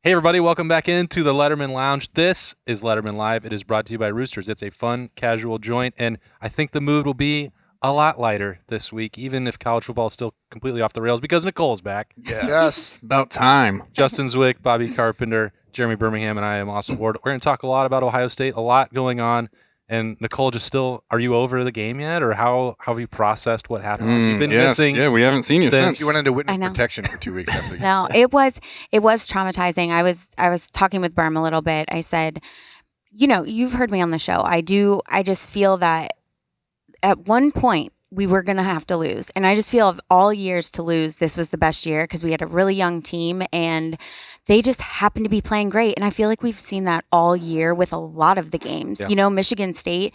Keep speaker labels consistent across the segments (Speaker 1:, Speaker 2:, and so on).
Speaker 1: Hey, everybody. Welcome back into the Lettermen Lounge. This is Lettermen Live. It is brought to you by Roosters. It's a fun, casual joint, and I think the mood will be a lot lighter this week, even if college football is still completely off the rails, because Nicole's back.
Speaker 2: Yes. About time.
Speaker 1: Justin Zwick, Bobby Carpenter, Jeremy Birmingham, and I am Austin Ward. We're going to talk a lot about Ohio State, a lot going on. And Nicole, are you over the game yet, or how have you processed what happened? You've been missing.
Speaker 2: Yeah, we haven't seen you since.
Speaker 3: You went into witness protection for 2 weeks after.
Speaker 4: No, it was traumatizing. I was talking with Berm a little bit. I said, you've heard me on the show. I just feel that at one point we were going to have to lose. And I just feel of all years to lose, this was the best year because we had a really young team and they just happened to be playing great. And I feel like we've seen that all year with a lot of the games. Yeah. Michigan State,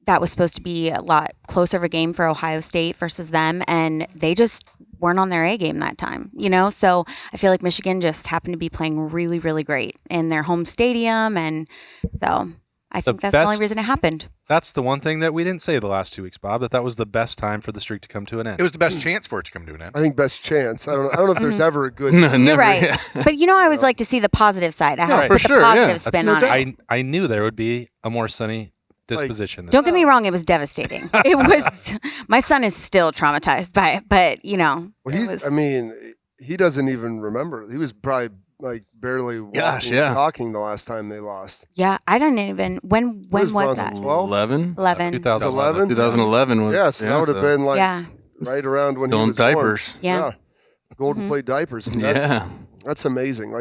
Speaker 4: that was supposed to be a lot closer of a game for Ohio State versus them. And they just weren't on their A game that time, So I feel like Michigan just happened to be playing really, really great in their home stadium. And so I think that's the only reason it happened.
Speaker 1: That's the one thing that we didn't say the last 2 weeks, Bob, that was the best time for the streak to come to an end.
Speaker 3: It was the best chance for it to come to an end.
Speaker 5: I think best chance. I don't know if there's ever a good.
Speaker 2: No,
Speaker 4: You're
Speaker 2: never.
Speaker 4: right.
Speaker 2: Yeah.
Speaker 4: But I always like to see the positive side. I have to
Speaker 2: for
Speaker 4: put
Speaker 2: sure,
Speaker 4: the positive
Speaker 2: yeah.
Speaker 4: spin on it.
Speaker 1: I knew there would be a more sunny disposition.
Speaker 4: Don't get me wrong, it was devastating. It was. My son is still traumatized by it, but
Speaker 5: Well, he doesn't even remember. He was probably barely talking the last time they lost.
Speaker 4: Yeah, I don't even. When was that?
Speaker 2: 11?
Speaker 4: 2011.
Speaker 2: 2011 was.
Speaker 5: Yeah, so that would have been right around when
Speaker 2: still
Speaker 5: he
Speaker 2: in
Speaker 5: was
Speaker 2: diapers.
Speaker 5: born.
Speaker 4: Yeah.
Speaker 5: Golden plate diapers. That's amazing.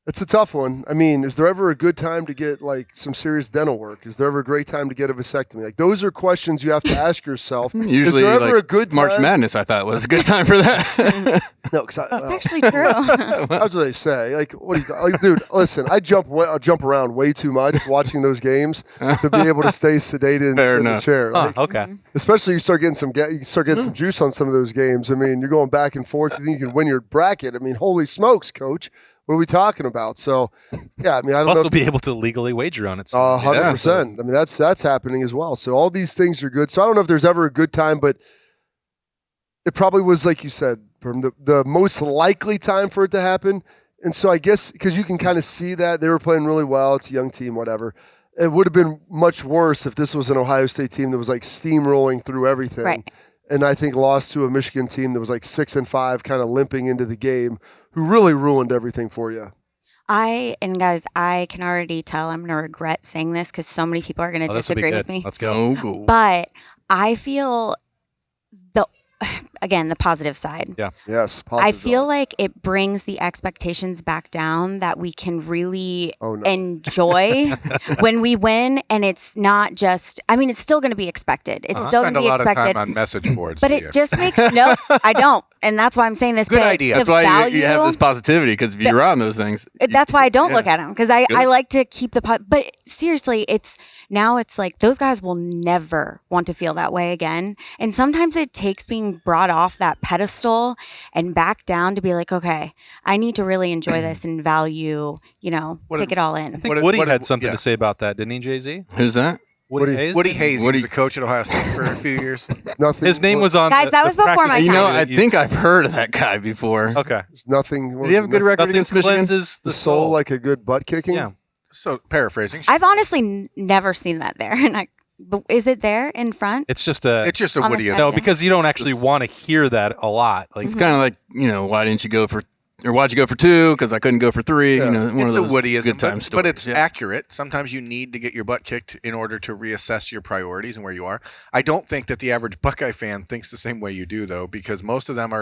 Speaker 5: It's a tough one. Is there ever a good time to get some serious dental work? Is there ever a great time to get a vasectomy? Those are questions you have to ask yourself.
Speaker 2: Usually,
Speaker 5: is there ever a good time?
Speaker 2: March Madness, I thought was a good time for that.
Speaker 5: No, because
Speaker 4: It's actually true.
Speaker 5: that's what they say. What do you dude? Listen, I jump around way too much watching those games to be able to stay sedated and sit in the chair.
Speaker 1: Okay.
Speaker 5: Especially you start getting some some juice on some of those games. You're going back and forth. You think you can win your bracket? Holy smokes, coach! What are we talking about? So, yeah, I don't know.
Speaker 1: Also, be able to legally wager on it.
Speaker 5: 100%. That's happening as well. So all these things are good. So I don't know if there's ever a good time, but it probably was, like you said, from the most likely time for it to happen. And so I guess because you can kind of see that they were playing really well. It's a young team, whatever. It would have been much worse if this was an Ohio State team that was steamrolling through everything.
Speaker 4: Right.
Speaker 5: And I think lost to a Michigan team that was 6-5, kind of limping into the game, who really ruined everything for you.
Speaker 4: Guys, I can already tell I'm going to regret saying this because so many people are going to disagree with me.
Speaker 1: Let's go.
Speaker 4: But I feel the positive side.
Speaker 1: Yeah.
Speaker 5: Yes.
Speaker 4: I feel like it brings the expectations back down that we can really enjoy when we win. And it's not just, it's still going to be expected. It's still going to be expected.
Speaker 3: I spend a lot of time on message boards.
Speaker 4: But it just makes, no, I don't. And that's why I'm saying this.
Speaker 3: Good idea.
Speaker 2: That's why you have this positivity, because if you're on those things.
Speaker 4: That's why I don't look at them, because I like to keep but seriously, it's those guys will never want to feel that way again. And sometimes it takes being brought off that pedestal and back down to be okay, I need to really enjoy this and value, take it all in.
Speaker 1: I think Woody had something to say about that, didn't he, Jay-Z?
Speaker 2: Who's that?
Speaker 1: Woody Hayes?
Speaker 3: Woody Hayes. He was the coach at Ohio State for a few years.
Speaker 5: Nothing.
Speaker 1: His name was on.
Speaker 4: Guys, that was before my time.
Speaker 2: I think I've heard of that guy before.
Speaker 1: Okay.
Speaker 5: There's nothing.
Speaker 2: Did he have a good record against Michigan?
Speaker 5: The soul like a good butt kicking?
Speaker 1: Yeah.
Speaker 3: So, paraphrasing.
Speaker 4: I've honestly never seen that there. And is it there in front?
Speaker 1: It's just a
Speaker 3: Woody.
Speaker 1: No, because you don't actually want to hear that a lot.
Speaker 2: It's kind of like, why didn't you go for, or why'd you go for 2? Because I couldn't go for 3.
Speaker 5: Yeah.
Speaker 2: One
Speaker 3: it's
Speaker 2: of those
Speaker 3: a Woodyism,
Speaker 2: good time stories.
Speaker 3: But it's accurate. Sometimes you need to get your butt kicked in order to reassess your priorities and where you are. I don't think that the average Buckeye fan thinks the same way you do, though, because most of them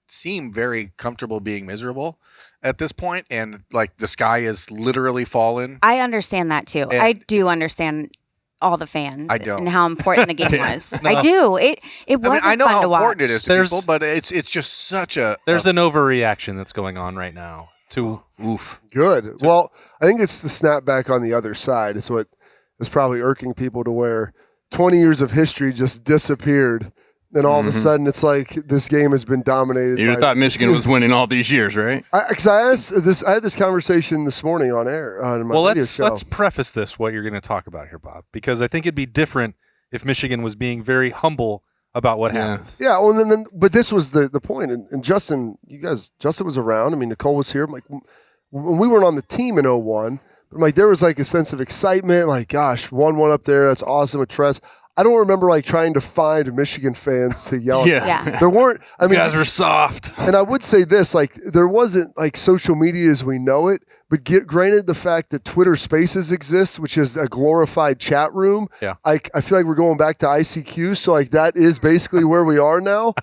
Speaker 3: seem very comfortable being miserable at this point, and the sky is literally fallen.
Speaker 4: I understand that too. I do understand all the fans.
Speaker 3: I don't.
Speaker 4: And how important the game was. No. I do. It wasn't
Speaker 3: I know
Speaker 4: fun
Speaker 3: how
Speaker 4: to watch.
Speaker 3: important it is to people, but it's just such a.
Speaker 1: There's an overreaction that's going on right now.
Speaker 5: Good. Well, I think it's the snapback on the other side is what is probably irking people, to where 20 years of history just disappeared. Then all of a sudden, it's this game has been dominated.
Speaker 2: You'd have thought Michigan was winning all these years, right?
Speaker 5: I had this conversation this morning on air on my radio show.
Speaker 1: Let's preface this, what you're going to talk about here, Bob, because I think it'd be different if Michigan was being very humble about what happened.
Speaker 5: Yeah, well, and then but this was the point. And Justin, Justin was around. I mean, Nicole was here. I'm like, when we weren't on the team in 01, but I'm like, there was like a sense of excitement. Like, gosh, 1-1 up there. That's awesome with Tress. I don't remember like trying to find Michigan fans to yell at.
Speaker 4: Yeah.
Speaker 5: There weren't. I mean,
Speaker 2: You guys were soft.
Speaker 5: and I would say this, like, there wasn't like social media as we know it, but granted the fact that Twitter Spaces exists, which is a glorified chat room.
Speaker 1: Yeah.
Speaker 5: I feel like we're going back to ICQ. So like that is basically where we are now.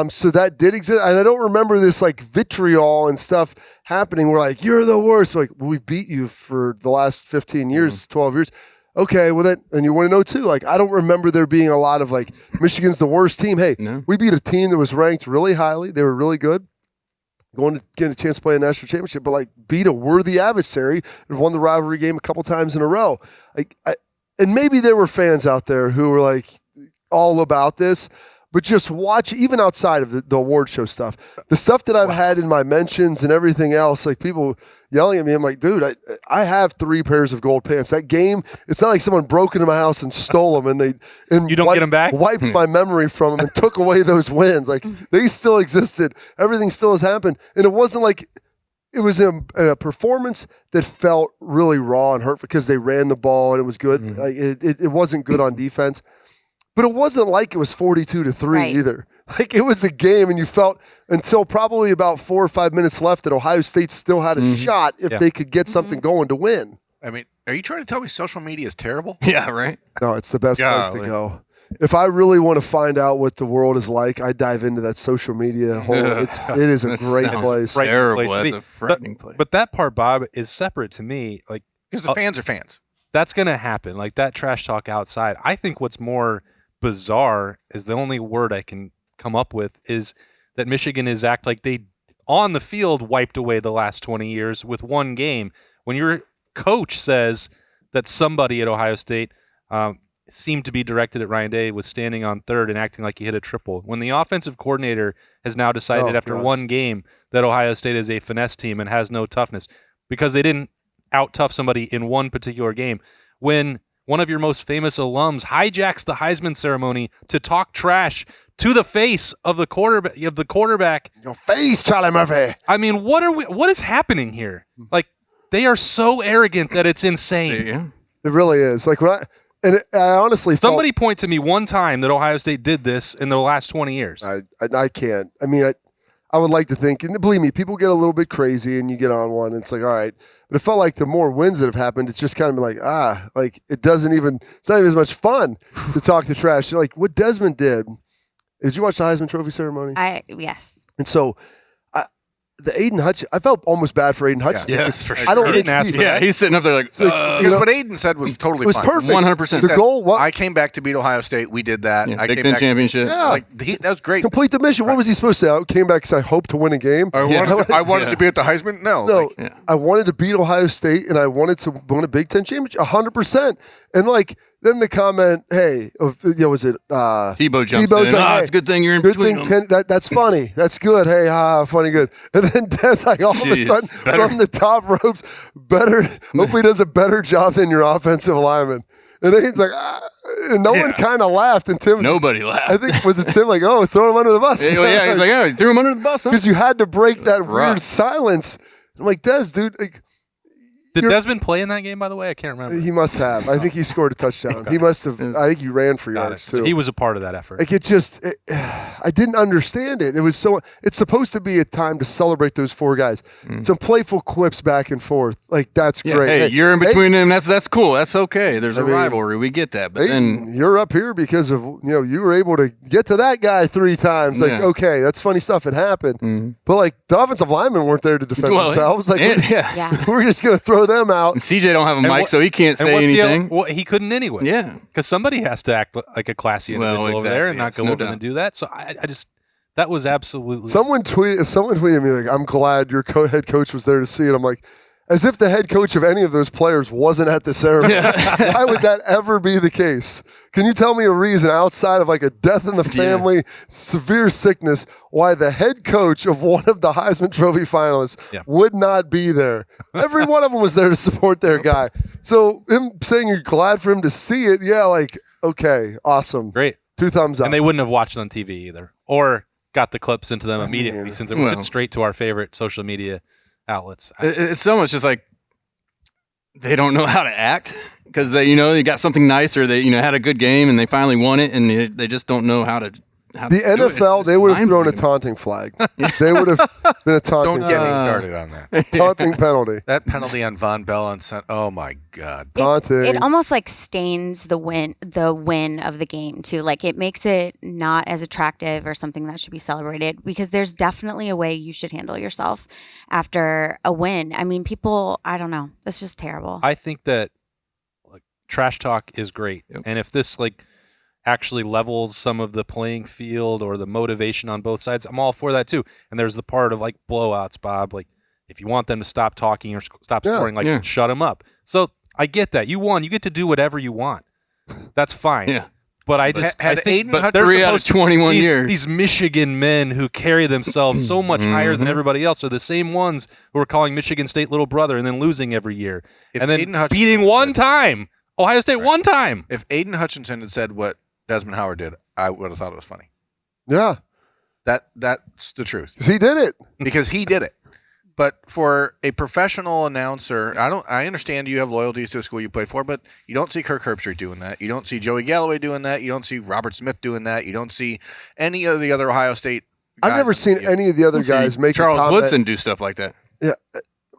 Speaker 5: So that did exist. And I don't remember this like vitriol and stuff happening. We're like, you're the worst. Like, well, we beat you for the last 15 years, 12 years. Okay, well, and you want to know too, like, I don't remember there being a lot of like, Michigan's the worst team. Hey, we beat a team that was ranked really highly. They were really good. Going to get a chance to play a national championship, but like beat a worthy adversary and won the rivalry game a couple times in a row. Like, and maybe there were fans out there who were like all about this, but just watch, even outside of the award show stuff, the stuff that I've had in my mentions and everything else, like people yelling at me, I'm like, dude, I have 3 pairs of gold pants. That game, it's not like someone broke into my house and stole them and
Speaker 1: You don't get them back?
Speaker 5: wiped my memory from them and took away those wins. Like, they still existed. Everything still has happened. And it wasn't like, it was a performance that felt really raw and hurtful because they ran the ball and it was good. Like, it wasn't good on defense. But it wasn't like it was 42-3 either. Like, it was a game, and you felt until probably about 4 or 5 minutes left that Ohio State still had a shot if they could get something going to win.
Speaker 3: I mean, are you trying to tell me social media is terrible?
Speaker 2: Yeah, right.
Speaker 5: No, it's the best place to go. If I really want to find out what the world is like, I dive into that social media hole. It is a great place.
Speaker 2: Terrible.
Speaker 1: Place to be.
Speaker 2: That's a frightening place.
Speaker 1: But that part, Bob, is separate to me. Like,
Speaker 3: Because the fans are fans.
Speaker 1: that's going to happen. Like, that trash talk outside. I think what's more bizarre is the only word I can come up with is that Michigan is act like they on the field wiped away the last 20 years with one game. When your coach says that somebody at Ohio State seemed to be directed at Ryan Day was standing on third and acting like he hit a triple. When the offensive coordinator has now decided after one game that Ohio State is a finesse team and has no toughness because they didn't out-tough somebody in one particular game. When one of your most famous alums hijacks the Heisman ceremony to talk trash to the face of the quarterback.
Speaker 5: Your face, Charlie Murphy.
Speaker 1: I mean, what is happening here? Like, they are so arrogant that it's insane.
Speaker 2: Yeah.
Speaker 5: It really is. Like, I honestly
Speaker 1: somebody point to me one time that Ohio State did this in the last 20 years.
Speaker 5: I can't. I mean, I would like to think, and believe me, people get a little bit crazy and you get on one. And it's like, all right. But it felt like the more wins that have happened, it's just kind of been like, like it's not even as much fun to talk to trash. Like what Desmond did. Did you watch the Heisman Trophy ceremony?
Speaker 4: Yes.
Speaker 5: And so the Aiden Hutchinson, I felt almost bad for Aiden Hutchinson.
Speaker 2: Yes, for sure.
Speaker 5: I don't
Speaker 1: He
Speaker 5: think
Speaker 1: didn't ask for that.
Speaker 2: he's sitting up there like,
Speaker 3: Because what Aiden said was totally
Speaker 5: it was
Speaker 3: fine.
Speaker 5: perfect.
Speaker 2: 100%.
Speaker 5: The goal, what?
Speaker 3: I came back to beat Ohio State. We did that. I
Speaker 2: Big
Speaker 3: came
Speaker 2: Ten
Speaker 3: back,
Speaker 2: championship.
Speaker 5: Yeah.
Speaker 3: that was great.
Speaker 5: Complete the mission. What was he supposed to say? I came back because I hoped to win a game.
Speaker 3: I wanted to be at the Heisman. No.
Speaker 5: I wanted to beat Ohio State and I wanted to win a Big Ten championship 100%. And like, then the comment, hey, was it
Speaker 2: Tebow jumps
Speaker 5: Tebow's
Speaker 2: in.
Speaker 5: like, hey,
Speaker 2: It's a good thing you're in
Speaker 5: good
Speaker 2: between
Speaker 5: thing
Speaker 2: them.
Speaker 5: that's funny. That's good. Hey, funny, good. And then Des, like all of a sudden, from the top ropes, hopefully does a better job than your offensive lineman. And Aiden's like, and no one kind of laughed. And Tim,
Speaker 2: Nobody laughed.
Speaker 5: I think, was it Tim like, oh, throw him under the bus?
Speaker 2: He's like, he threw him under the bus, huh?
Speaker 5: Because you had to break that weird
Speaker 2: Rough.
Speaker 5: silence. I'm like, Des, dude, like,
Speaker 1: Did Desmond play in that game, by the way? I can't remember.
Speaker 5: he must have. I think he scored a touchdown. He must have. I think he ran for
Speaker 1: Got
Speaker 5: yards
Speaker 1: it.
Speaker 5: too.
Speaker 1: He was a part of that effort.
Speaker 5: Like I didn't understand it. It was so. It's supposed to be a time to celebrate those 4 guys. Some playful clips back and forth. Like that's great.
Speaker 2: Hey, you're in between them. That's cool. That's okay. There's a rivalry. We get that. But then
Speaker 5: you're up here because of you were able to get to that guy 3 times. Like okay, that's funny stuff. It happened. But like the offensive linemen weren't there to defend themselves. Like we're just gonna throw them out.
Speaker 2: And CJ don't have a mic, so he can't say anything.
Speaker 1: He couldn't anyway.
Speaker 2: Yeah.
Speaker 1: Because somebody has to act like a classy individual over there and not go over and do that. So I just, that was absolutely.
Speaker 5: Someone tweeted me like, I'm glad your head coach was there to see it. I'm like, as if the head coach of any of those players wasn't at the ceremony. Why would that ever be the case? Can you tell me a reason outside of like a death in the family, severe sickness, why the head coach of one of the Heisman Trophy finalists would not be there? Every one of them was there to support their guy. So him saying you're glad for him to see it, like, okay, awesome.
Speaker 1: Great.
Speaker 5: 2 thumbs up.
Speaker 1: And they wouldn't have watched it on TV either, or got the clips into them immediately,
Speaker 5: Man.
Speaker 1: since it went straight to our favorite social media outlets.
Speaker 2: It's so much just like they don't know how to act because they got something nice or they had a good game and they finally won it and they just don't know how to.
Speaker 5: The NFL, they would have thrown a taunting flag. They would have been a taunting.
Speaker 3: Don't get me started on that.
Speaker 5: Taunting penalty.
Speaker 3: That penalty on Von Bell on oh my God.
Speaker 5: Taunting.
Speaker 4: It almost like stains the win of the game too. Like it makes it not as attractive or something that should be celebrated, because there's definitely a way you should handle yourself after a win. I mean, people, I don't know. That's just terrible.
Speaker 1: I think that trash talk is great.
Speaker 2: Yep.
Speaker 1: And if this actually levels some of the playing field or the motivation on both sides, I'm all for that too. And there's the part of blowouts, Bob. If you want them to stop talking or stop scoring, shut them up. So I get that. You won. You get to do whatever you want. That's fine.
Speaker 2: Yeah.
Speaker 1: But I think
Speaker 2: but 3 out of 21 years.
Speaker 1: These Michigan men who carry themselves so much higher than everybody else are the same ones who are calling Michigan State little brother and then losing every year. And then beating one time. Ohio State one time.
Speaker 3: If Aiden Hutchinson had said what Desmond Howard did, I would have thought it was funny.
Speaker 5: Yeah.
Speaker 3: That's the truth.
Speaker 5: Because he did it.
Speaker 3: Because he did it. But for a professional announcer, I understand you have loyalties to the school you play for, but you don't see Kirk Herbstreit doing that. You don't see Joey Galloway doing that. You don't see Robert Smith doing that. You don't see any of the other Ohio State guys.
Speaker 5: I've never seen any of the other guys make
Speaker 2: Charles
Speaker 5: a comment.
Speaker 2: Woodson do stuff like that.
Speaker 5: Yeah.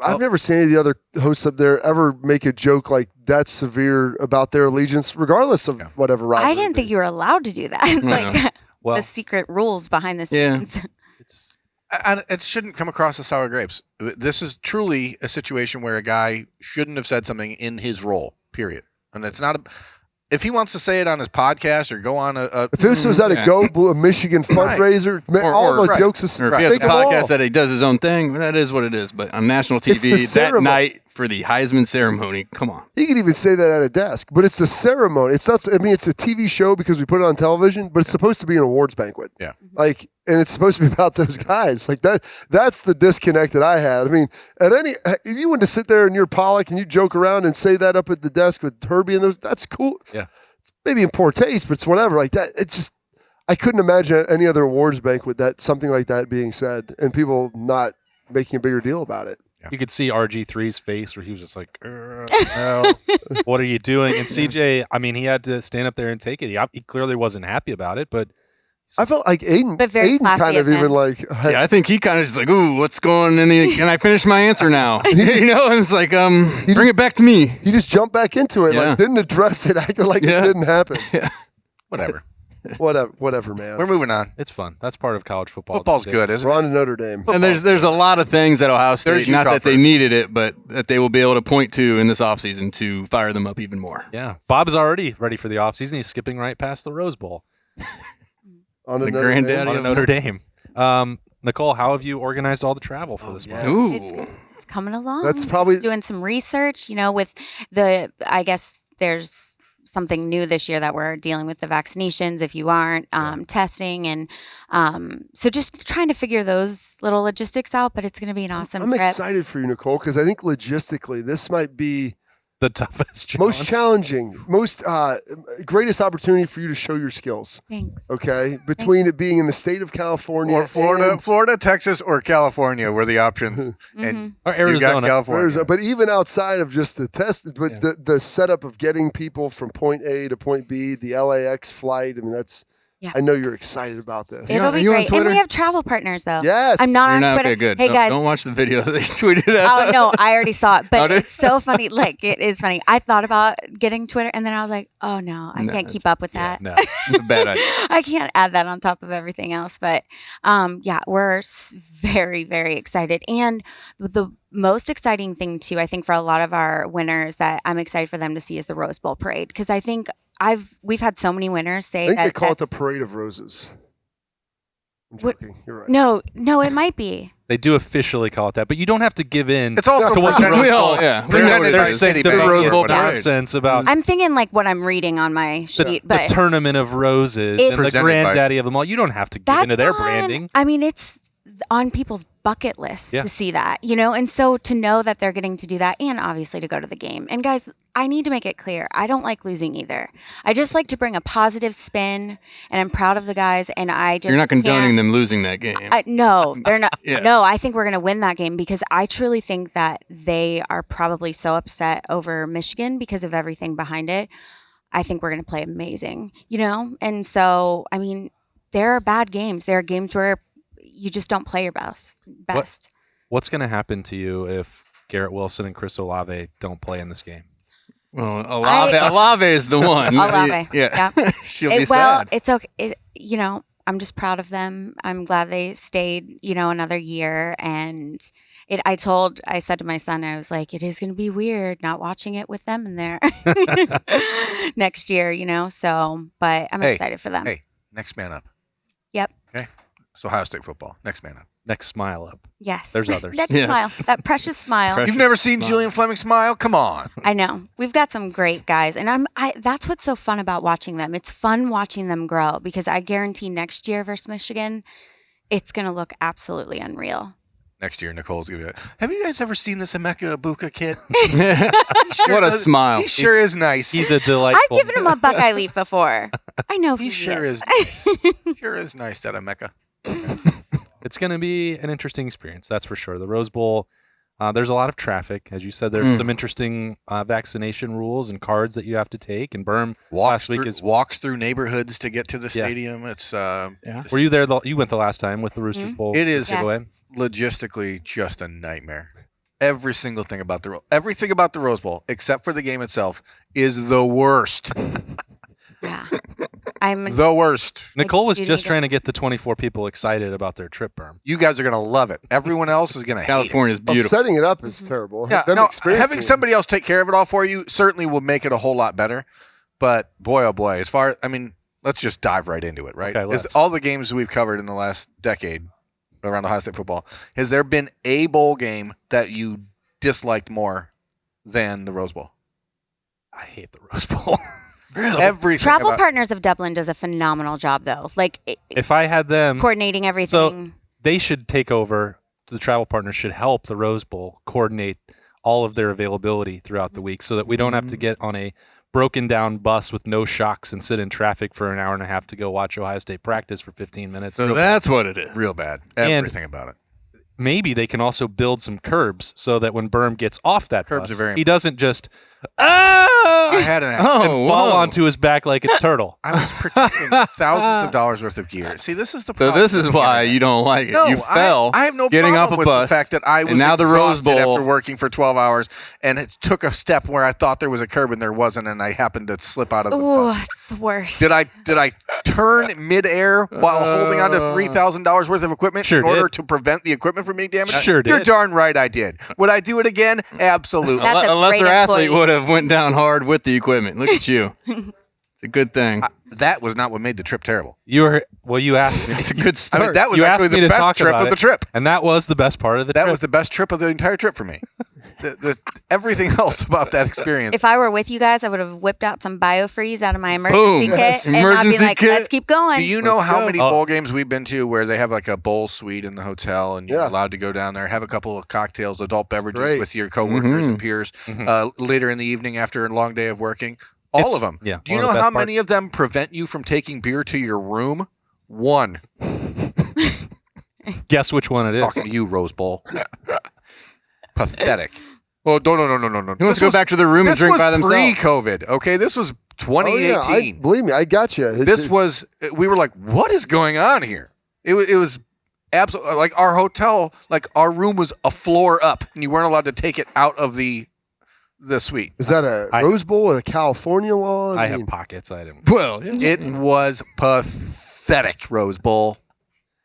Speaker 5: I've never seen any of the other hosts up there ever make a joke like that severe about their allegiance, regardless of whatever rivalry.
Speaker 4: I didn't think you were allowed to do that.
Speaker 1: Well,
Speaker 4: the secret rules behind the scenes.
Speaker 3: It shouldn't come across as sour grapes. This is truly a situation where a guy shouldn't have said something in his role, period. And it's not if he wants to say it on his podcast or go on if
Speaker 5: this was at a Michigan fundraiser, all the jokes
Speaker 2: or if he has a podcast that he does his own thing, that is what it is. But on national TV that night for the Heisman ceremony, come on.
Speaker 5: He could even say that at a desk, but it's a ceremony. It's not. I mean, it's a TV show because we put it on television, but it's supposed to be an awards banquet.
Speaker 3: Yeah.
Speaker 5: And it's supposed to be about those guys. That's the disconnect that I had. I mean, if you wanted to sit there and you're Pollock and you joke around and say that up at the desk with Herbie and those, that's cool.
Speaker 1: Yeah.
Speaker 5: It's maybe in poor taste, but it's whatever. Like that, it's just, I couldn't imagine any other awards banquet that something like that being said and people not making a bigger deal about it.
Speaker 1: Yeah. You could see RG3's face where he was just like, no, what are you doing? And CJ, I mean, he had to stand up there and take it. He clearly wasn't happy about it, but
Speaker 5: I felt like Aiden kind of even
Speaker 2: yeah, I think he kind of just like, ooh, what's going in can I finish my answer now? And it's like, bring it back to me.
Speaker 5: He just jumped back into it, didn't address it, acted like it didn't happen.
Speaker 2: Yeah.
Speaker 3: Whatever.
Speaker 5: Whatever, man.
Speaker 3: We're moving on.
Speaker 1: It's fun. That's part of college football.
Speaker 3: Football's good, isn't it?
Speaker 5: We're on to Notre Dame.
Speaker 2: And there's a lot of things at Ohio State, not that they needed it, but that they will be able to point to in this offseason to fire them up even more.
Speaker 1: Yeah. Bob's already ready for the offseason. He's skipping right past the Rose Bowl.
Speaker 5: On
Speaker 2: the granddaddy
Speaker 1: of Notre Dame. Nicole, how have you organized all the travel for this month?
Speaker 2: Ooh.
Speaker 4: It's coming along.
Speaker 5: That's probably
Speaker 4: doing some research, with I guess there's something new this year that we're dealing with the vaccinations if you aren't testing. And so just trying to figure those little logistics out, but it's going to be an awesome
Speaker 5: I'm
Speaker 4: trip.
Speaker 5: excited for you, Nicole, because I think logistically this might be
Speaker 1: the toughest challenge.
Speaker 5: Most challenging, greatest opportunity for you to show your skills.
Speaker 4: Thanks.
Speaker 5: Okay? Between it being in the state of California
Speaker 3: or Florida, Texas, or California were the options. And
Speaker 1: or Arizona.
Speaker 3: California.
Speaker 5: But even outside of just the test, but the setup of getting people from point A to point B, the LAX flight, I mean, that's I know you're excited about this.
Speaker 4: It'll be great. And we have travel partners, though.
Speaker 5: Yes.
Speaker 4: I'm not on Twitter.
Speaker 2: Okay, good.
Speaker 4: Hey, guys.
Speaker 2: Don't watch the video that they tweeted out.
Speaker 4: Oh, no. I already saw it. But it's so funny. It is funny. I thought about getting Twitter, and then I was like, oh, no. I can't keep up with that.
Speaker 1: No.
Speaker 2: It's a bad idea.
Speaker 4: I can't add that on top of everything else. But, we're very, very excited. And the most exciting thing, too, I think for a lot of our winners that I'm excited for them to see is the Rose Bowl parade. Because I think we've had so many winners say
Speaker 5: I think they call it the Parade of Roses. I'm joking. You're right.
Speaker 4: No, it might be.
Speaker 1: They do officially call it that, but you don't have to give in.
Speaker 3: It's also
Speaker 1: to what the Rose Bowl.
Speaker 3: They're
Speaker 1: saying
Speaker 3: Rose Bowl
Speaker 1: nonsense about.
Speaker 4: I'm thinking what I'm reading on my sheet, but
Speaker 1: the Tournament of Roses and the granddaddy of them all. You don't have to give into their branding.
Speaker 4: I mean, it's on people's bucket list
Speaker 1: Yeah.
Speaker 4: to see that, and so to know that they're getting to do that and obviously to go to the game. And guys, I need to make it clear, I don't like losing either. I just like to bring a positive spin, and I'm proud of the guys, and I just
Speaker 2: You're not condoning
Speaker 4: can't-
Speaker 2: them losing that game.
Speaker 4: No, they're not.
Speaker 2: Yeah.
Speaker 4: No, I think we're going to win that game because I truly think that they are probably so upset over Michigan because of everything behind it. I think we're going to play amazing, And so, I mean, there are bad games. There are games where you just don't play your best.
Speaker 1: What's going to happen to you if Garrett Wilson and Chris Olave don't play in this game?
Speaker 2: Well, Olave is the one.
Speaker 4: Olave,
Speaker 2: Yeah.
Speaker 4: yeah.
Speaker 2: She'll be
Speaker 4: Well,
Speaker 2: sad.
Speaker 4: it's okay. I'm just proud of them. I'm glad they stayed, another year. And I said to my son, I was like, it is going to be weird not watching it with them in there next year, So, but I'm excited for them.
Speaker 3: Hey, next man up.
Speaker 4: Yep.
Speaker 3: Okay. So Ohio State football. Next man up.
Speaker 1: Next smile up.
Speaker 4: Yes.
Speaker 1: There's others.
Speaker 4: That
Speaker 2: Yes.
Speaker 4: smile, that precious smile.
Speaker 2: Precious.
Speaker 3: You've never seen
Speaker 2: Smile.
Speaker 3: Julian Fleming smile? Come on.
Speaker 4: I know. We've got some great guys. And that's what's so fun about watching them. It's fun watching them grow because I guarantee next year versus Michigan, it's going to look absolutely unreal.
Speaker 3: Next year, Nicole's going to be like, have you guys ever seen this Emeka Ibuka kid?
Speaker 2: What a smile.
Speaker 3: He sure is nice.
Speaker 1: He's a delightful.
Speaker 4: I've given him a Buckeye leaf before. I know
Speaker 3: He
Speaker 4: who
Speaker 3: sure
Speaker 4: is.
Speaker 3: is nice. Sure is nice, that Emeka.
Speaker 1: It's going to be an interesting experience, that's for sure. The Rose Bowl, there's a lot of traffic. As you said, there's some interesting vaccination rules and cards that you have to take. And Berm last week
Speaker 3: Walks through neighborhoods to get to the
Speaker 1: Yeah.
Speaker 3: stadium. It's
Speaker 1: Were you there? You went the last time with the Roosters
Speaker 4: Mhm.
Speaker 1: Bowl.
Speaker 3: It is
Speaker 1: giveaway?
Speaker 3: logistically just a nightmare. Every single thing about everything about the Rose Bowl, except for the game itself, is the worst.
Speaker 4: Yeah. I'm
Speaker 3: The worst.
Speaker 1: Nicole was
Speaker 4: do
Speaker 1: just
Speaker 4: need
Speaker 1: trying to get the 24 people excited about their trip, Berm.
Speaker 3: You guys are gonna love it. Everyone else is gonna hate it.
Speaker 2: California's
Speaker 5: Well,
Speaker 2: beautiful.
Speaker 5: setting it up is terrible.
Speaker 3: Yeah,
Speaker 5: Them
Speaker 3: no,
Speaker 5: experiencing
Speaker 3: having
Speaker 5: it.
Speaker 3: somebody else take care of it all for you certainly will make it a whole lot better. But boy, oh boy, let's just dive right into it, right?
Speaker 1: Okay, let's.
Speaker 3: All the games we've covered in the last decade around Ohio State football, has there been a bowl game that you disliked more than the Rose Bowl?
Speaker 1: I hate the Rose Bowl.
Speaker 3: Everything
Speaker 4: Travel
Speaker 3: about-
Speaker 4: Partners of Dublin does a phenomenal job, though. Like
Speaker 1: If I had them,
Speaker 4: coordinating everything.
Speaker 1: they should take over. The travel partners should help the Rose Bowl coordinate all of their availability throughout the week so that we don't have to get on a broken down bus with no shocks and sit in traffic for an hour and a half to go watch Ohio State practice for 15 minutes.
Speaker 2: So that's what it is.
Speaker 3: real bad.
Speaker 1: And-
Speaker 3: Everything about it.
Speaker 1: Maybe they can also build some curbs so that when Berm gets off that
Speaker 3: Curbs
Speaker 1: bus,
Speaker 3: are very
Speaker 1: he doesn't just
Speaker 3: I had an
Speaker 1: and
Speaker 2: Oh,
Speaker 1: fall
Speaker 2: whoa.
Speaker 1: onto his back like a turtle.
Speaker 3: I was protecting thousands of dollars worth of gear. See, this is the
Speaker 2: So
Speaker 3: problem.
Speaker 2: this is why you don't like it.
Speaker 3: No,
Speaker 2: You fell
Speaker 3: I have no
Speaker 2: getting
Speaker 3: problem
Speaker 2: off a
Speaker 3: with
Speaker 2: bus,
Speaker 3: the fact that I was
Speaker 2: and now the Rose
Speaker 3: exhausted
Speaker 2: Bowl-
Speaker 3: after working for 12 hours, and it took a step where I thought there was a curb and there wasn't, and I happened to slip out of the
Speaker 4: Ooh,
Speaker 3: bus.
Speaker 4: it's the worst.
Speaker 3: Did I turn midair while holding on to $3,000 worth of equipment
Speaker 1: Sure
Speaker 3: in order
Speaker 1: did.
Speaker 3: to prevent the equipment from being damaged?
Speaker 1: Sure
Speaker 3: You're
Speaker 1: did.
Speaker 3: darn right I did. Would I do it again? Absolutely.
Speaker 4: That's a
Speaker 2: A lesser
Speaker 4: great
Speaker 2: athlete
Speaker 4: employee.
Speaker 2: would have went down hard with the equipment. Look at you. It's a good thing.
Speaker 3: That was not what made the trip terrible.
Speaker 1: You asked me.
Speaker 2: It's a good
Speaker 3: I
Speaker 2: start.
Speaker 3: mean, that was
Speaker 1: You
Speaker 3: actually
Speaker 1: asked me
Speaker 3: the
Speaker 1: to
Speaker 3: best
Speaker 1: talk
Speaker 3: trip
Speaker 1: about
Speaker 3: of the
Speaker 1: it.
Speaker 3: trip.
Speaker 1: And that was the best part of the
Speaker 3: That
Speaker 1: trip.
Speaker 3: was the best trip of the entire trip for me. Everything else about that experience.
Speaker 4: If I were with you guys, I would have whipped out some BioFreeze out of my emergency
Speaker 2: Boom.
Speaker 4: kit
Speaker 2: Yes.
Speaker 4: and not be
Speaker 2: Emergency
Speaker 4: like,
Speaker 2: kit.
Speaker 4: let's keep going.
Speaker 3: Do you know
Speaker 2: Let's
Speaker 3: how
Speaker 2: go.
Speaker 3: many
Speaker 1: Oh.
Speaker 3: bowl games we've been to where they have like a bowl suite in the hotel and you're
Speaker 5: Yeah.
Speaker 3: allowed to go down there, have a couple of cocktails, adult beverages
Speaker 5: Great.
Speaker 3: with your coworkers and peers
Speaker 1: Mhm.
Speaker 3: later in the evening after a long day of working? All
Speaker 1: It's-
Speaker 3: of them.
Speaker 1: yeah,
Speaker 3: Do you
Speaker 1: one
Speaker 3: know
Speaker 1: of the
Speaker 3: how
Speaker 1: best
Speaker 3: many of them prevent you from taking beer to your room? One.
Speaker 1: Guess which one it is.
Speaker 3: Talking to you, Rose Bowl. Pathetic. Oh, no.
Speaker 2: Who wants to go back to the room and
Speaker 3: This
Speaker 2: drink
Speaker 3: was
Speaker 2: by themselves?
Speaker 3: pre-COVID, okay? This was 2018.
Speaker 5: Believe me, I got you.
Speaker 3: This was, we were like, what is going on here? It was absolutely, like our hotel, like our room was a floor up and you weren't allowed to take it out of the suite.
Speaker 5: Is that a
Speaker 1: I-
Speaker 5: Rose Bowl or a California law?
Speaker 1: I
Speaker 5: mean,
Speaker 1: have pockets. I didn't.
Speaker 2: Well, yeah.
Speaker 3: It was pathetic, Rose Bowl.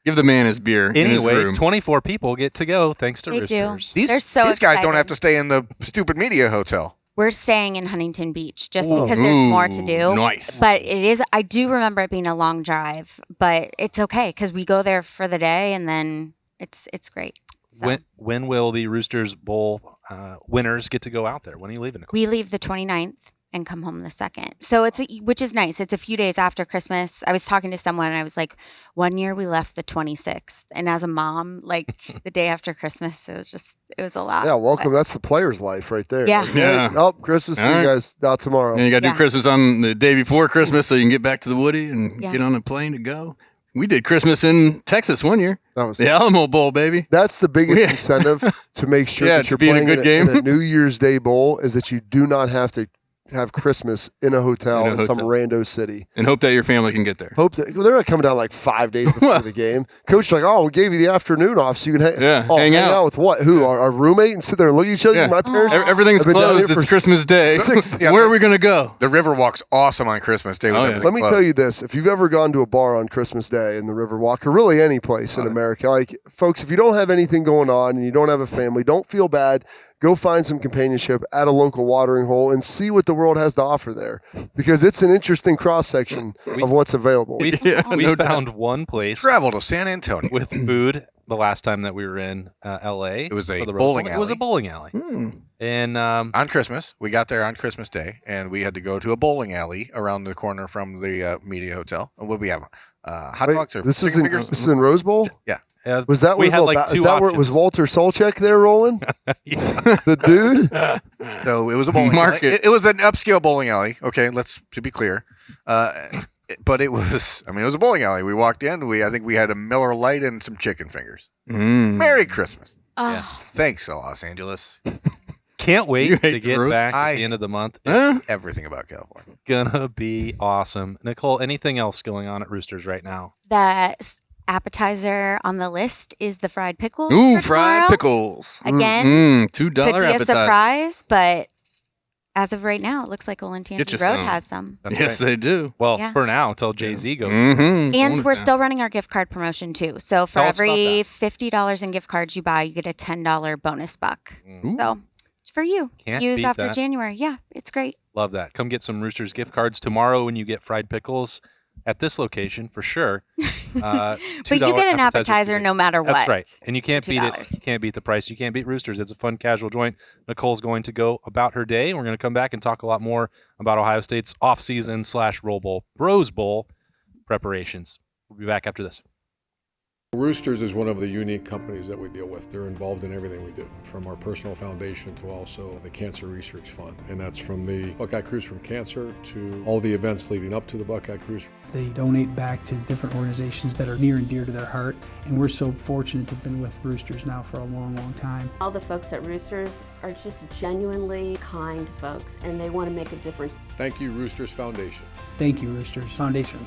Speaker 2: Give the man his beer in his
Speaker 1: Anyway,
Speaker 2: room.
Speaker 1: 24 people get to go thanks to
Speaker 4: They do.
Speaker 1: Roosters.
Speaker 4: They're so
Speaker 3: These guys don't
Speaker 4: excited.
Speaker 3: have to stay in the stupid media hotel.
Speaker 4: We're staying in Huntington Beach just
Speaker 1: Ooh.
Speaker 4: because there's more to do.
Speaker 2: Nice.
Speaker 4: But it is, I do remember it being a long drive, but it's okay because we go there for the day and then it's great. So
Speaker 1: When will the Roosters Bowl winners get to go out there? When are you leaving, Nicole?
Speaker 4: we leave the 29th and come home the 2nd. So which is nice. It's a few days after Christmas. I was talking to someone and I was like, one year we left the 26th. And as a mom, like the day after Christmas, it was a lot.
Speaker 5: Yeah, welcome.
Speaker 4: But,
Speaker 5: That's the player's life right there.
Speaker 4: Yeah.
Speaker 5: Like,
Speaker 2: Yeah.
Speaker 5: Oh, Christmas, see you guys out tomorrow.
Speaker 2: And you got to
Speaker 4: Yeah.
Speaker 2: do Christmas on the day before Christmas so you can get back to the Woody and
Speaker 4: Yeah.
Speaker 2: get on a plane to go. We did Christmas in Texas one year.
Speaker 5: That was
Speaker 2: The Alamo Bowl, baby.
Speaker 5: That's the biggest
Speaker 2: Yeah.
Speaker 5: incentive to make sure
Speaker 2: Yeah,
Speaker 5: that
Speaker 2: to
Speaker 5: you're
Speaker 2: be in a
Speaker 5: playing
Speaker 2: good
Speaker 5: in
Speaker 2: game.
Speaker 5: a New Year's Day bowl is that you do not have to have Christmas in a hotel in some rando city.
Speaker 2: And hope that your family can get there.
Speaker 5: Hope that they're not coming down like 5 days before the game. Coach like, oh, we gave you the afternoon off so you can hang out with what? Who? Our roommate and sit there and look at each other.
Speaker 2: Yeah.
Speaker 5: My parents.
Speaker 2: Everything's
Speaker 5: I've been down
Speaker 2: closed.
Speaker 5: here for
Speaker 2: It's Christmas Day.
Speaker 3: Yeah.
Speaker 2: Where are we going to go?
Speaker 3: The Riverwalk's awesome on Christmas Day.
Speaker 2: Oh, yeah.
Speaker 5: Let me tell you this: if you've ever gone to a bar on Christmas Day in the Riverwalk, or really any place in America, like folks, if you don't have anything going on and you don't have a family, don't feel bad. Go find some companionship at a local watering hole and see what the world has to offer there, because it's an interesting cross section of what's available.
Speaker 1: We
Speaker 2: no doubt.
Speaker 1: found one place
Speaker 3: Travel to San Antonio.
Speaker 1: with food the last time that we were in L.A.
Speaker 3: It was a
Speaker 1: for the Rose
Speaker 3: bowling
Speaker 1: Bowl. It was a
Speaker 3: alley.
Speaker 1: bowling alley. And
Speaker 3: On Christmas, we got there on Christmas Day, and we had to go to a bowling alley around the corner from the Media Hotel. And what did we have? Hot
Speaker 5: Wait,
Speaker 3: dogs or
Speaker 5: this is
Speaker 3: chicken
Speaker 5: in
Speaker 3: fingers?
Speaker 5: this is in Rose Bowl. Was that
Speaker 1: we
Speaker 5: where
Speaker 1: had like
Speaker 5: is
Speaker 1: two
Speaker 5: that where it was
Speaker 1: options.
Speaker 5: Walter Solchek there rolling? The dude.
Speaker 3: So it was a bowling
Speaker 2: Market.
Speaker 3: alley. It was an upscale bowling alley. Okay, to be clear. But it was a bowling alley. We walked in. I think we had a Miller Lite and some chicken fingers. Merry Christmas.
Speaker 4: Oh,
Speaker 3: Thanks, Los Angeles.
Speaker 1: can't
Speaker 2: You
Speaker 1: wait
Speaker 2: hate
Speaker 1: to
Speaker 2: the
Speaker 1: get
Speaker 2: roast?
Speaker 1: back at
Speaker 3: I-
Speaker 1: the end of the month.
Speaker 2: Huh?
Speaker 3: Everything about California.
Speaker 1: Gonna be awesome. Nicole, anything else going on at Roosters right now?
Speaker 4: that appetizer on the list is the fried pickles.
Speaker 2: Ooh,
Speaker 4: for
Speaker 2: fried
Speaker 4: tomorrow.
Speaker 2: pickles.
Speaker 4: Again,
Speaker 2: $2
Speaker 4: Could be a
Speaker 2: appetizer.
Speaker 4: surprise, but as of right now, it looks like Olentangy
Speaker 2: Get you
Speaker 4: Road
Speaker 2: some.
Speaker 4: has some.
Speaker 1: That's
Speaker 2: Yes,
Speaker 1: right.
Speaker 2: they do.
Speaker 1: Well,
Speaker 4: Yeah.
Speaker 1: for now, until Jay-Z goes.
Speaker 2: Mm-hmm.
Speaker 4: And we're still running our gift card promotion too. So for
Speaker 1: Tell us about
Speaker 4: every
Speaker 1: that.
Speaker 4: $50 in gift cards you buy, you get a $10 bonus buck.
Speaker 2: Ooh.
Speaker 4: So it's for you
Speaker 1: Can't
Speaker 4: to use
Speaker 1: beat
Speaker 4: after
Speaker 1: that.
Speaker 4: January. Yeah, it's great.
Speaker 1: Love that. Come get some Roosters gift cards tomorrow when you get fried pickles at this location for sure.
Speaker 4: But you get an appetizer no matter what.
Speaker 1: That's right. And you can't beat it.
Speaker 4: $2.
Speaker 1: You can't beat the price. You can't beat Roosters. It's a fun, casual joint. Nicole's going to go about her day. We're going to come back and talk a lot more about Ohio State's offseason / Rose Bowl preparations. We'll be back after this.
Speaker 6: Roosters is one of the unique companies that we deal with. They're involved in everything we do, from our personal foundation to also the Cancer Research Fund. And that's from the Buckeye Cruise from Cancer to all the events leading up to the Buckeye Cruise.
Speaker 7: They donate back to different organizations that are near and dear to their heart, and we're so fortunate to have been with Roosters now for a long, long time.
Speaker 8: All the folks at Roosters are just genuinely kind folks, and they want to make a difference.
Speaker 6: Thank you, Roosters Foundation.
Speaker 7: Thank you, Roosters Foundation.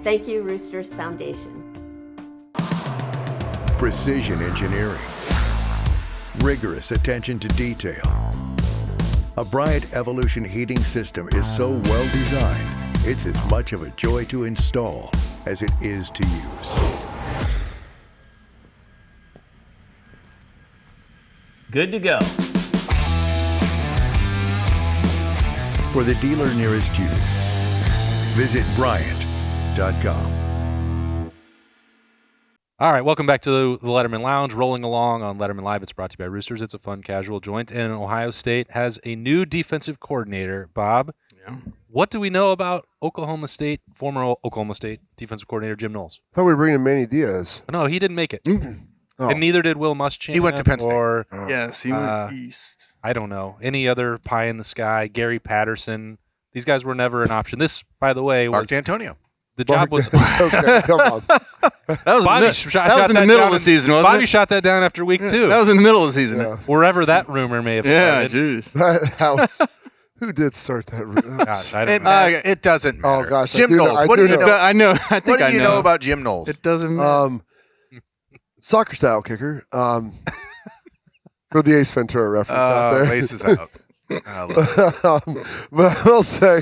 Speaker 8: Thank you, Roosters Foundation.
Speaker 9: Precision engineering, rigorous attention to detail. A Bryant Evolution heating system is so well designed, it's as much of a joy to install as it is to use.
Speaker 10: Good to go.
Speaker 9: For the dealer nearest you, visit Bryant.com.
Speaker 1: All right, welcome back to the Lettermen Lounge, rolling along on Lettermen Live. It's brought to you by Roosters. It's a fun, casual joint. And Ohio State has a new defensive coordinator, Bob.
Speaker 2: Yeah.
Speaker 1: What do we know about former Oklahoma State defensive coordinator Jim Knowles?
Speaker 5: I thought we were bringing Manny Diaz.
Speaker 1: No, he didn't make it.
Speaker 5: Oh.
Speaker 1: And neither did Will Muschamp.
Speaker 3: He went to Penn State.
Speaker 1: Or,
Speaker 2: Yes, he went east.
Speaker 1: I don't know, any other pie in the sky, Gary Patterson. These guys were never an option. This, by the way,
Speaker 3: Mark
Speaker 1: was
Speaker 3: D'Antonio.
Speaker 1: the job was
Speaker 5: Okay, come on.
Speaker 2: That was,
Speaker 1: Bobby
Speaker 2: in the,
Speaker 1: shot
Speaker 2: that was in the
Speaker 1: that
Speaker 2: middle
Speaker 1: down
Speaker 2: of the
Speaker 1: in-
Speaker 2: season, wasn't
Speaker 1: Bobby
Speaker 2: it?
Speaker 1: shot that down after week 2.
Speaker 2: That was in the middle of the season.
Speaker 5: Yeah.
Speaker 1: Wherever that rumor may have
Speaker 2: Yeah,
Speaker 1: started.
Speaker 2: jeez.
Speaker 5: That was, who did start that?
Speaker 1: Gosh, I don't know.
Speaker 3: It doesn't matter.
Speaker 5: Oh, gosh, I
Speaker 3: Jim
Speaker 5: do know-
Speaker 3: Knowles.
Speaker 5: I
Speaker 3: What
Speaker 5: do
Speaker 3: do you
Speaker 5: know.
Speaker 3: know?
Speaker 2: I know. I think
Speaker 3: What do
Speaker 2: I
Speaker 3: you know about Jim Knowles?
Speaker 2: It doesn't matter.
Speaker 5: Soccer style kicker. For the Ace Ventura reference out there.
Speaker 3: Laces out. I love it.
Speaker 5: But I will say,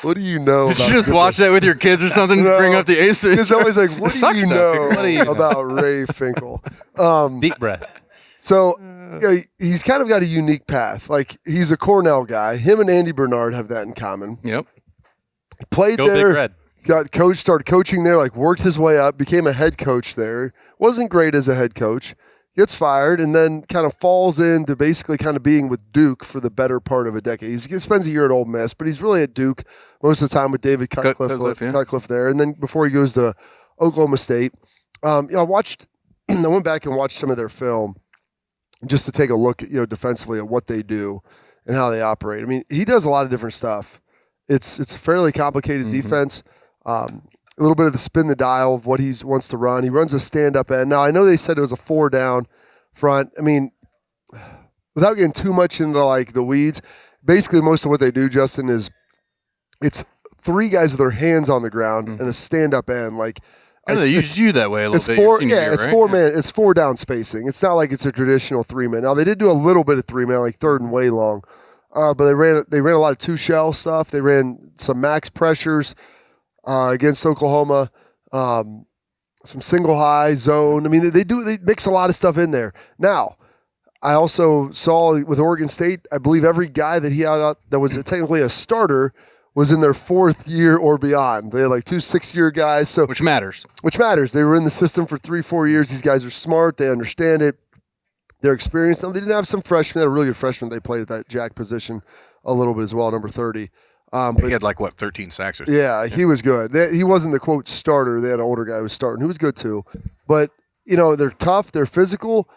Speaker 5: what do you know
Speaker 2: Did
Speaker 5: about
Speaker 2: you just
Speaker 5: Jim
Speaker 2: watch that with your kids or something?
Speaker 5: No.
Speaker 2: Bring up the ace.
Speaker 5: It's always like, what do
Speaker 2: Sucks
Speaker 5: you
Speaker 2: though.
Speaker 5: know
Speaker 1: What do you know?
Speaker 5: about Ray Finkel?
Speaker 1: Deep breath.
Speaker 5: So yeah, he's kind of got a unique path. Like, he's a Cornell guy. Him and Andy Bernard have that in common.
Speaker 2: Yep.
Speaker 5: He played
Speaker 1: Go Big
Speaker 5: there,
Speaker 1: Red.
Speaker 5: got coached, started coaching there, like worked his way up, became a head coach there. Wasn't great as a head coach. gets fired, and then kind of falls into basically kind of being with Duke for the better part of a decade. He spends a year at Ole Miss, but he's really at Duke most of the time with David Cutcliffe there. And then before he goes to Oklahoma State, I went back and watched some of their film just to take a look at, defensively at what they do and how they operate. I mean, he does a lot of different stuff. It's a fairly complicated defense. A little bit of the spin the dial of what he wants to run. He runs a stand-up end. Now, I know they said it was a 4-down front. I mean, without getting too much into, like, the weeds, basically most of what they do, Justin, is it's 3 guys with their hands on the ground and a stand-up end. Like,
Speaker 2: they used you that way a little bit.
Speaker 5: It's 4-man. It's 4-down spacing. It's not like it's a traditional 3-man. Now, they did do a little bit of 3-man, like third and way long. But they ran a lot of 2-shell stuff. They ran some max pressures against Oklahoma, some single high zone. I mean, they mix a lot of stuff in there. Now, I also saw with Oregon State, I believe every guy that he had out that was technically a starter was in their 4th year or beyond. They had like 2 6-year guys. Which matters. They were in the system for 3-4 years. These guys are smart. They understand it. They're experienced. Now, they didn't have some freshmen. They had a really good freshman. They played at that jack position a little bit as well, number 30.
Speaker 3: But he had 13 sacks or something.
Speaker 5: Yeah, he was good. He wasn't the, quote, starter. They had an older guy who was starting. He was good, too. But, they're tough. They're physical.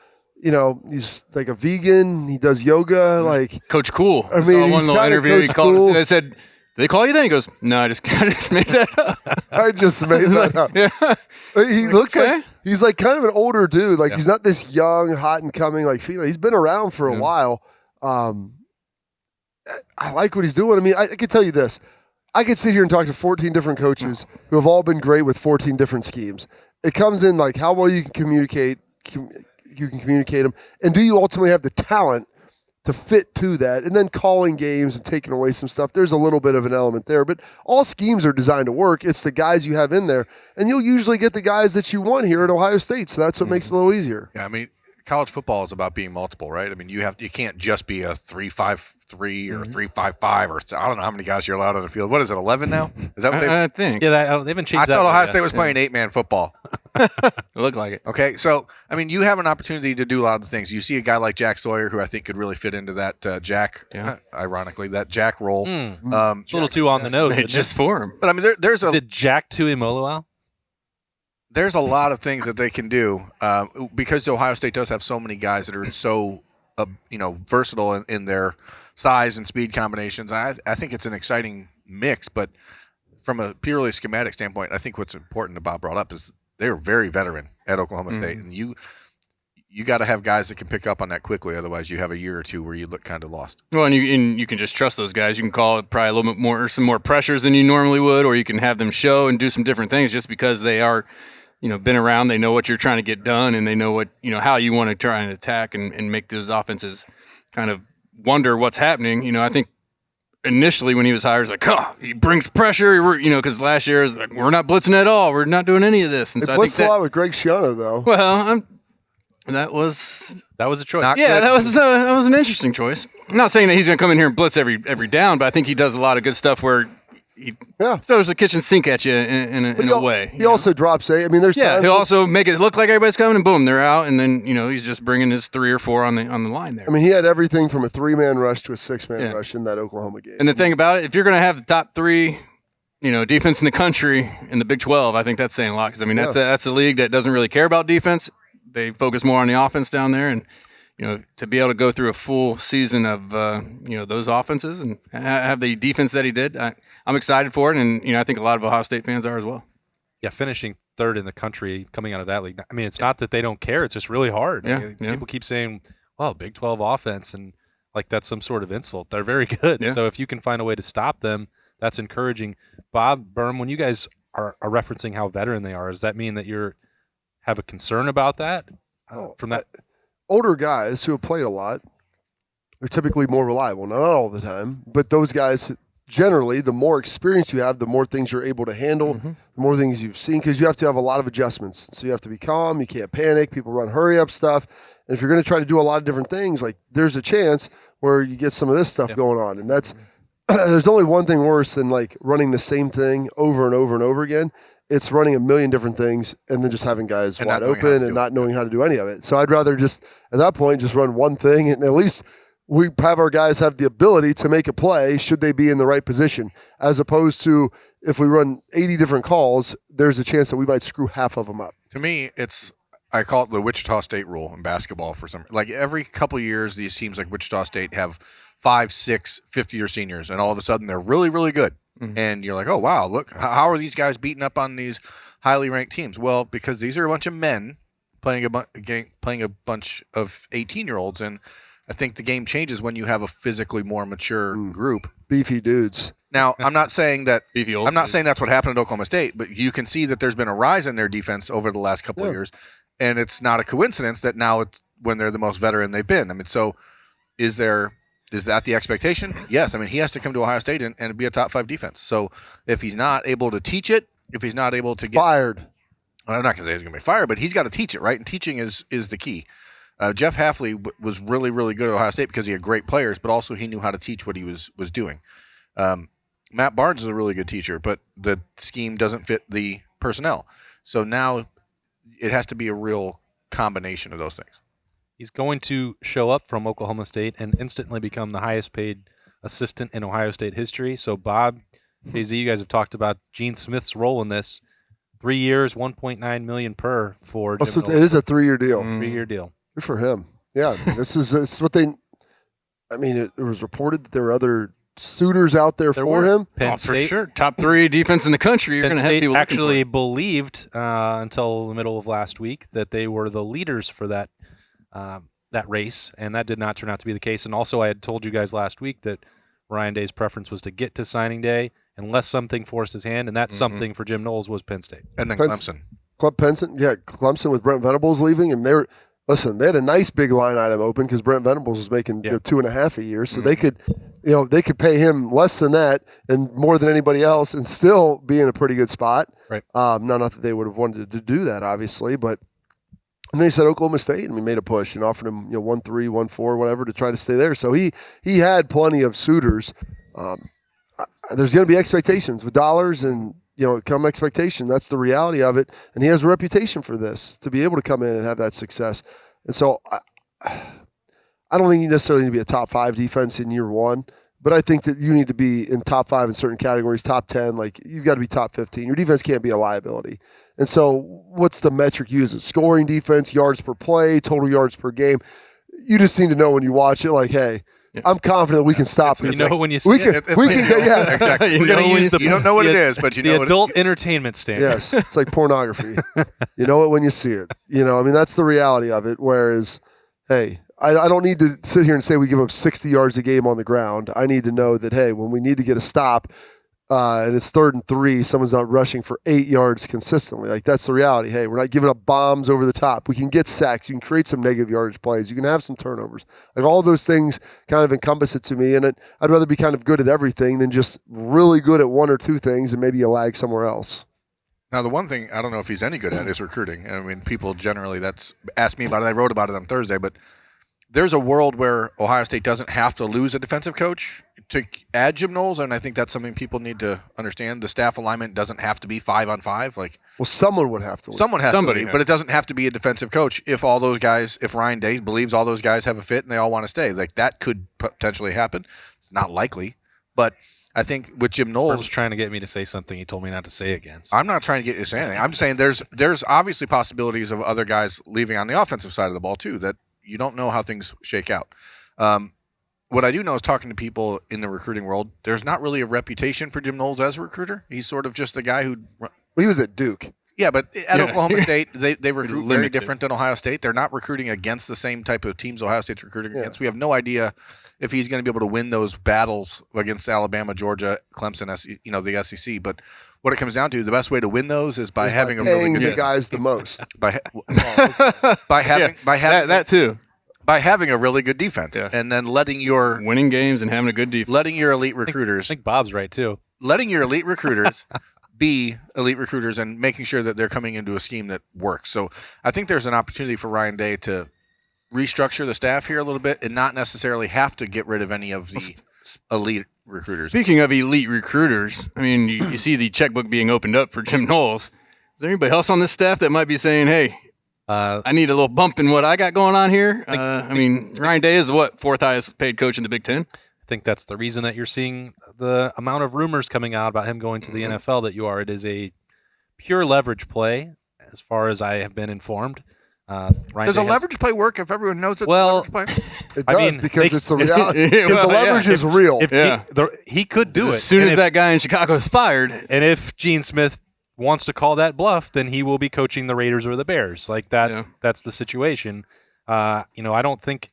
Speaker 5: He's like a vegan. He does yoga. Like
Speaker 2: Coach Cool.
Speaker 5: I mean, he's
Speaker 2: one little interview.
Speaker 5: Coach Cool.
Speaker 2: They said, "Did they call you then?" He goes, "No, I just made that up."
Speaker 5: I just made that up.
Speaker 2: Yeah.
Speaker 5: He looks like he's like kind of an older dude. Like he's not this young, hot and coming like female. He's been around for a while. I like what he's doing. I mean, I can tell you this. I could sit here and talk to 14 different coaches who have all been great with 14 different schemes. It comes in like how well you can communicate them, and do you ultimately have the talent to fit to that? And then calling games and taking away some stuff, there's a little bit of an element there. But all schemes are designed to work. It's the guys you have in there, and you'll usually get the guys that you want here at Ohio State, so that's what makes it a little easier.
Speaker 3: Yeah, I mean, college football is about being multiple, right? I mean, you can't just be a 3-5-3 or 3-5-5 or I don't know how many guys you're allowed on the field. What is it, 11 now? Is that what
Speaker 2: I think?
Speaker 1: Yeah, they haven't changed.
Speaker 3: I thought Ohio State was playing 8-man football.
Speaker 2: It looked like it.
Speaker 3: Okay, so I mean, you have an opportunity to do a lot of things. You see a guy like Jack Sawyer, who I think could really fit into that Jack, ironically, that Jack role.
Speaker 1: It's a little too on the nose.
Speaker 2: Just for him.
Speaker 3: But I mean, there's
Speaker 1: is it Jack to Imoluau?
Speaker 3: There's a lot of things that they can do because Ohio State does have so many guys that are so versatile in their size and speed combinations. I think it's an exciting mix, but from a purely schematic standpoint, I think what's important that Bob brought up is they're very veteran at Oklahoma State, and you got to have guys that can pick up on that quickly. Otherwise, you have a year or two where you look kind of lost.
Speaker 2: Well, and you can just trust those guys. You can call it probably a little bit more, some more pressures than you normally would, or you can have them show and do some different things just because they are, been around. They know what you're trying to get done, and they know what how you want to try and attack and make those offenses kind of wonder what's happening. I think initially when he was hired, it was like, he brings pressure, because last year was like, we're not blitzing at all. We're not doing any of this. And
Speaker 5: so I think a lot with Greg Schiano, though.
Speaker 2: Well, that was
Speaker 1: a choice.
Speaker 2: That was an interesting choice. I'm not saying that he's going to come in here and blitz every down, but I think he does a lot of good stuff where he throws the kitchen sink at you in a way.
Speaker 5: He also drops I mean, there's
Speaker 2: he'll also make it look like everybody's coming, and boom, they're out, and then he's just bringing his 3 or 4 on the line there.
Speaker 5: I mean, he had everything from a 3-man rush to a 6-man rush in that Oklahoma game.
Speaker 2: And the thing about it, if you're going to have the top 3, defense in the country in the Big 12, I think that's saying a lot because I mean that's a league that doesn't really care about defense. They focus more on the offense down there, and to be able to go through a full season of those offenses and have the defense that he did, I'm excited for it, and I think a lot of Ohio State fans are as well.
Speaker 1: Yeah, finishing 3rd in the country coming out of that league. I mean, it's not that they don't care; it's just really hard. People keep saying, "Well, Big 12 offense," and like that's some sort of insult. They're very good, so if you can find a way to stop them, that's encouraging. Bob, Berm, when you guys are referencing how veteran they are, does that mean that you have a concern about that? From that.
Speaker 5: Older guys who have played a lot are typically more reliable. Not all the time, but those guys, generally, the more experience you have, the more things you're able to handle, the more things you've seen, because you have to have a lot of adjustments. So you have to be calm. You can't panic. People run hurry-up stuff. And if you're going to try to do a lot of different things, like there's a chance where you get some of this stuff going on. And that's there's only one thing worse than like running the same thing over and over and over again. it's running a million different things and then just having guys
Speaker 3: And
Speaker 5: wide
Speaker 3: not knowing how
Speaker 5: open
Speaker 3: to
Speaker 5: and
Speaker 3: do
Speaker 5: not
Speaker 3: it.
Speaker 5: knowing how to do any of it. So I'd rather just, at that point, just run one thing, and at least we have our guys have the ability to make a play should they be in the right position, as opposed to if we run 80 different calls, there's a chance that we might screw half of them up.
Speaker 3: To me, I call it the Wichita State rule in basketball for some. Like every couple of years, these teams like Wichita State have 5, 6, 50-year seniors, and all of a sudden they're really, really good.
Speaker 2: Mm-hmm.
Speaker 3: And you're like, oh, wow, look, how are these guys beating up on these highly ranked teams? Well, because these are a bunch of men playing a bunch of 18-year-olds, and I think the game changes when you have a physically more mature group.
Speaker 5: Beefy dudes.
Speaker 3: Now, I'm not saying that
Speaker 2: Beefy old
Speaker 3: I'm not
Speaker 2: dudes.
Speaker 3: saying that's what happened at Oklahoma State, but you can see that there's been a rise in their defense over the last couple of years, and it's not a coincidence that now it's when they're the most veteran they've been. I mean, so is that the expectation? Yes. I mean, he has to come to Ohio State and be a top 5 defense. So if he's not able to teach it, if he's not able to get
Speaker 5: Fired.
Speaker 3: well, I'm not going to say he's going to be fired, but he's got to teach it, right? And teaching is the key. Jeff Hafley was really, really good at Ohio State because he had great players, but also he knew how to teach what he was doing. Matt Barnes is a really good teacher, but the scheme doesn't fit the personnel. So now it has to be a real combination of those things.
Speaker 1: He's going to show up from Oklahoma State and instantly become the highest paid assistant in Ohio State history. So, Bob, KZ, you guys have talked about Gene Smith's role in this. 3 years, $1.9 million per for Jim
Speaker 5: So
Speaker 1: Knowles.
Speaker 5: it is a 3-year deal.
Speaker 1: 3-year deal.
Speaker 5: Good for him. Yeah, it's what they. I mean, it was reported that there were other suitors out there for him.
Speaker 1: Penn
Speaker 2: Oh, for
Speaker 1: State,
Speaker 2: sure. Top 3 defense in the country. You're
Speaker 1: Penn
Speaker 2: going to have
Speaker 1: State
Speaker 2: people looking
Speaker 1: actually
Speaker 2: for it.
Speaker 1: believed until the middle of last week that they were the leaders for that race, and that did not turn out to be the case. And also, I had told you guys last week that Ryan Day's preference was to get to signing day unless something forced his hand, and that something for Jim Knowles was Penn State.
Speaker 3: And then
Speaker 5: Penn-
Speaker 3: Clemson.
Speaker 5: Clemson with Brent Venables leaving, and they had a nice big line item open because Brent Venables was making 2.5 a year, so they could pay him less than that and more than anybody else, and still be in a pretty good spot.
Speaker 1: Right.
Speaker 5: Not that they would have wanted to do that, obviously, but and they said Oklahoma State, and we made a push and offered him 1-3, 1-4, whatever to try to stay there. So he had plenty of suitors. There's going to be expectations with dollars and. Come expectation. That's the reality of it. And he has a reputation for this, to be able to come in and have that success. And so I don't think you necessarily need to be a top 5 defense in year one, but I think that you need to be in top 5 in certain categories, top 10. Like, you've got to be top 15. Your defense can't be a liability. And so what's the metric you use? It scoring defense, yards per play, total yards per game. You just need to know when you watch it, like, hey, I'm confident we can stop
Speaker 1: You
Speaker 5: it.
Speaker 1: know when you see
Speaker 5: We can,
Speaker 1: it.
Speaker 5: yes.
Speaker 3: Exactly.
Speaker 2: You
Speaker 1: We're going
Speaker 2: know
Speaker 1: to
Speaker 2: when
Speaker 1: use the
Speaker 3: you don't know what it is, but you
Speaker 1: the
Speaker 3: know what
Speaker 1: adult entertainment standard.
Speaker 5: Yes, it's like pornography. You know it when you see it. I mean, that's the reality of it. Whereas, hey, I don't need to sit here and say we give up 60 yards a game on the ground. I need to know that, hey, when we need to get a stop and it's 3rd and 3, someone's not rushing for 8 yards consistently. Like, that's the reality. Hey, we're not giving up bombs over the top. We can get sacks. You can create some negative yardage plays. You can have some turnovers. Like, all those things kind of encompass it to me. And I'd rather be kind of good at everything than just really good at 1 or 2 things and maybe you lag somewhere else.
Speaker 3: Now, the one thing I don't know if he's any good at is recruiting. I mean, people generally ask me about it. I wrote about it on Thursday, but there's a world where Ohio State doesn't have to lose a defensive coach to add Jim Knowles, and I think that's something people need to understand. The staff alignment doesn't have to be 5-on-5. Like,
Speaker 5: Well, someone would have to.
Speaker 3: someone has
Speaker 2: Somebody
Speaker 3: to,
Speaker 2: has.
Speaker 3: but it doesn't have to be a defensive coach. If Ryan Day believes all those guys have a fit and they all want to stay, like, that could potentially happen. It's not likely, but I think with Jim
Speaker 1: Or was
Speaker 3: Knowles,
Speaker 1: trying to get me to say something he told me not to say again. So.
Speaker 3: I'm not trying to get you to say anything. I'm saying there's obviously possibilities of other guys leaving on the offensive side of the ball too, that you don't know how things shake out. What I do know is talking to people in the recruiting world, there's not really a reputation for Jim Knowles as a recruiter. He's sort of just the guy who
Speaker 5: Well, he was at Duke.
Speaker 3: Yeah, but at Oklahoma State, they recruit very
Speaker 2: Limited.
Speaker 3: different than Ohio State. They're not recruiting against the same type of teams Ohio State's recruiting against. We have no idea if he's going to be able to win those battles against Alabama, Georgia, Clemson, the SEC. But what it comes down to, the best way to win those is by having a really
Speaker 5: paying
Speaker 3: good
Speaker 5: the guys the most.
Speaker 3: by having
Speaker 2: that too.
Speaker 3: by having a really good defense,
Speaker 2: Yeah.
Speaker 3: and then letting your
Speaker 2: Winning games and having a good defense.
Speaker 3: elite
Speaker 1: I
Speaker 3: recruiters
Speaker 1: think Bob's right, too.
Speaker 3: letting your elite recruiters be elite recruiters and making sure that they're coming into a scheme that works. So I think there's an opportunity for Ryan Day to restructure the staff here a little bit and not necessarily have to get rid of any of the elite recruiters.
Speaker 2: Speaking of elite recruiters, I mean, you see the checkbook being opened up for Jim Knowles. there anybody else on this staff that might be saying, hey, I need a little bump in what I got going on here? I mean, Ryan Day is what, 4th highest paid coach in the Big Ten?
Speaker 1: I think that's the reason that you're seeing the amount of rumors coming out about him going to the NFL that you are. It is a pure leverage play, as far as I have been informed.
Speaker 3: Does a leverage play work if everyone knows it's a leverage play?
Speaker 5: It does, because it's the reality. Because the leverage is real.
Speaker 1: He could do it.
Speaker 2: As soon as that guy in Chicago is fired.
Speaker 1: And if Gene Smith wants to call that bluff, then he will be coaching the Raiders or the Bears. Like that. Yeah. That's the situation. I don't think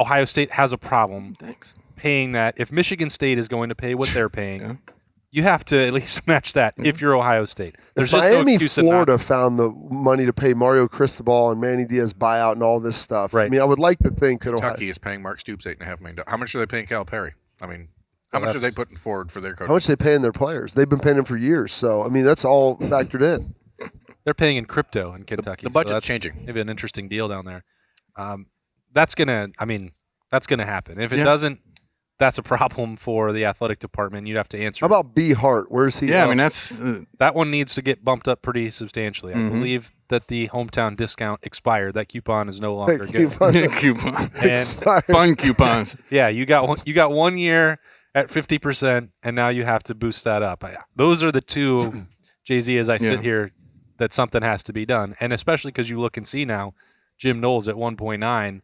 Speaker 1: Ohio State has a problem paying that. If Michigan State is going to pay what they're paying, you have to at least match that if you're Ohio State. There's
Speaker 5: if
Speaker 1: just
Speaker 5: Miami,
Speaker 1: no excuse
Speaker 5: Florida found the money to pay Mario Cristobal and Manny Diaz buyout and all this stuff. Right. I mean, I would like to think that
Speaker 3: Kentucky is paying Mark Stoops $8.5 million. How much are they paying Calipari? I mean, how much are they putting forward for their coach?
Speaker 5: How much are they paying their players? They've been paying them for years. So, I mean, that's all factored in.
Speaker 1: They're paying in crypto in Kentucky.
Speaker 3: The budget's changing.
Speaker 1: Maybe an interesting deal down there. That's gonna happen. If it doesn't, that's a problem for the athletic department. You'd have to answer.
Speaker 5: How about B. Hart? Where's he?
Speaker 2: Yeah, I mean, that's
Speaker 1: that one needs to get bumped up pretty substantially. I believe that the hometown discount expired. That coupon is no longer good.
Speaker 2: Coupon. Fun coupons.
Speaker 1: Yeah, you got 1 year at 50%, and now you have to boost that up. Those are the two, Jay-Z, as I sit here, that something has to be done. And especially because you look and see now, Jim Knowles at 1.9,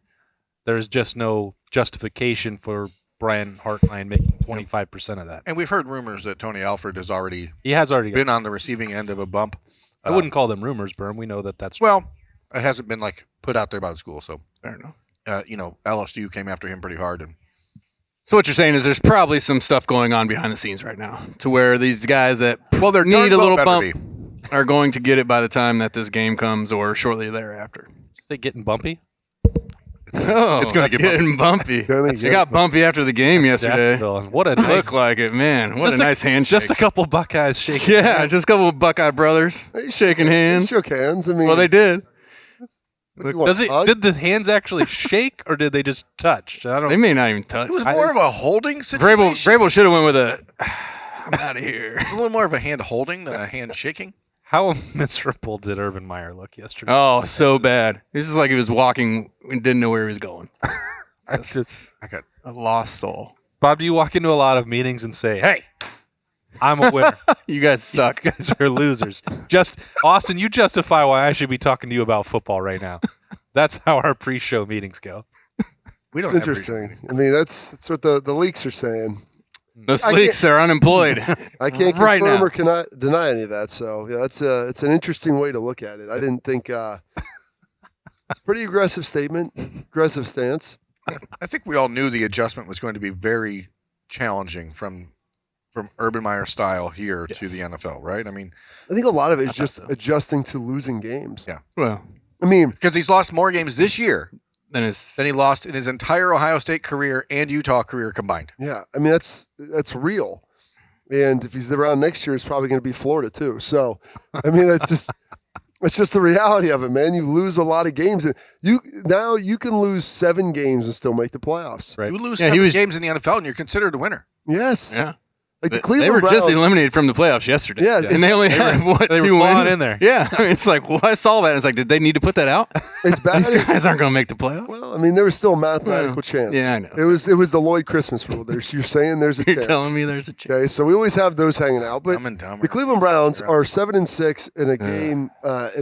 Speaker 1: there's just no justification for Brian Hartline making 25% of that.
Speaker 3: And we've heard rumors that Tony Alford has already
Speaker 1: been
Speaker 3: on the receiving end of a bump.
Speaker 1: I wouldn't call them rumors, Berm. We know that that's
Speaker 3: true. Well, it hasn't been put out there by the school, so
Speaker 2: fair enough.
Speaker 3: LSU came after him pretty hard. And
Speaker 2: so what you're saying is there's probably some stuff going on behind the scenes right now to where these guys that
Speaker 3: they're
Speaker 2: need a little bump are going to get it by the time that this game comes or shortly thereafter.
Speaker 1: Is they getting bumpy?
Speaker 2: Oh, it's going to get bumpy. It got bumpy after the game yesterday.
Speaker 1: What a nice,
Speaker 2: look like it, man. What a nice handshake.
Speaker 1: Just a couple Buckeyes shaking hands.
Speaker 2: Just a couple of Buckeye brothers shaking hands.
Speaker 5: They shook hands. I mean,
Speaker 2: well, they did.
Speaker 1: Did the hands actually shake, or did they just touch?
Speaker 2: They may not even touch.
Speaker 3: It was more of a holding situation.
Speaker 2: Vrabel should have went with I'm out of here.
Speaker 3: A little more of a hand holding than a hand shaking.
Speaker 1: How miserable did Urban Meyer look yesterday?
Speaker 2: Oh, so bad. This is like he was walking and didn't know where he was going. I got a lost soul.
Speaker 1: Bob, do you walk into a lot of meetings and say, hey, I'm a winner.
Speaker 2: You guys suck.
Speaker 1: You guys are losers. Austin, you justify why I should be talking to you about football right now. That's how our pre-show meetings go.
Speaker 5: We don't. It's interesting. I mean, that's what the leaks are saying.
Speaker 2: Those leaks are unemployed.
Speaker 5: I can't confirm or cannot deny any of that. So yeah, it's an interesting way to look at it. I didn't think it's a pretty aggressive statement, aggressive stance.
Speaker 3: I think we all knew the adjustment was going to be very challenging from Urban Meyer style here to the NFL, right? I mean,
Speaker 5: I think a lot of it is just adjusting to losing games.
Speaker 3: Yeah.
Speaker 2: Well,
Speaker 5: I mean,
Speaker 3: because he's lost more games this year
Speaker 2: than
Speaker 3: he lost in his entire Ohio State career and Utah career combined.
Speaker 5: Yeah, I mean that's real. And if he's around next year, it's probably going to be Florida too. So, I mean, that's just the reality of it, man. You lose a lot of games, and you can lose 7 games and still make the playoffs.
Speaker 1: Right?
Speaker 3: You lose 7 games in the NFL, and you're considered a winner.
Speaker 5: Yes.
Speaker 2: Yeah.
Speaker 5: Like the Cleveland
Speaker 2: they were
Speaker 5: Browns,
Speaker 2: just eliminated from the playoffs yesterday.
Speaker 5: Yeah,
Speaker 2: and they only had 2 wins
Speaker 1: in there.
Speaker 2: Yeah, I mean, it's like, well, I saw that. It's like, did they need to put that out?
Speaker 5: It's bad.
Speaker 2: These guys aren't going to make the playoffs.
Speaker 5: Well, I mean, there was still a mathematical chance.
Speaker 2: Yeah, I know.
Speaker 5: It was the Lloyd Christmas rule. You're saying there's a chance.
Speaker 2: You're telling me there's a chance.
Speaker 5: Okay, so we always have those hanging out. But the Cleveland Browns are 7-6 in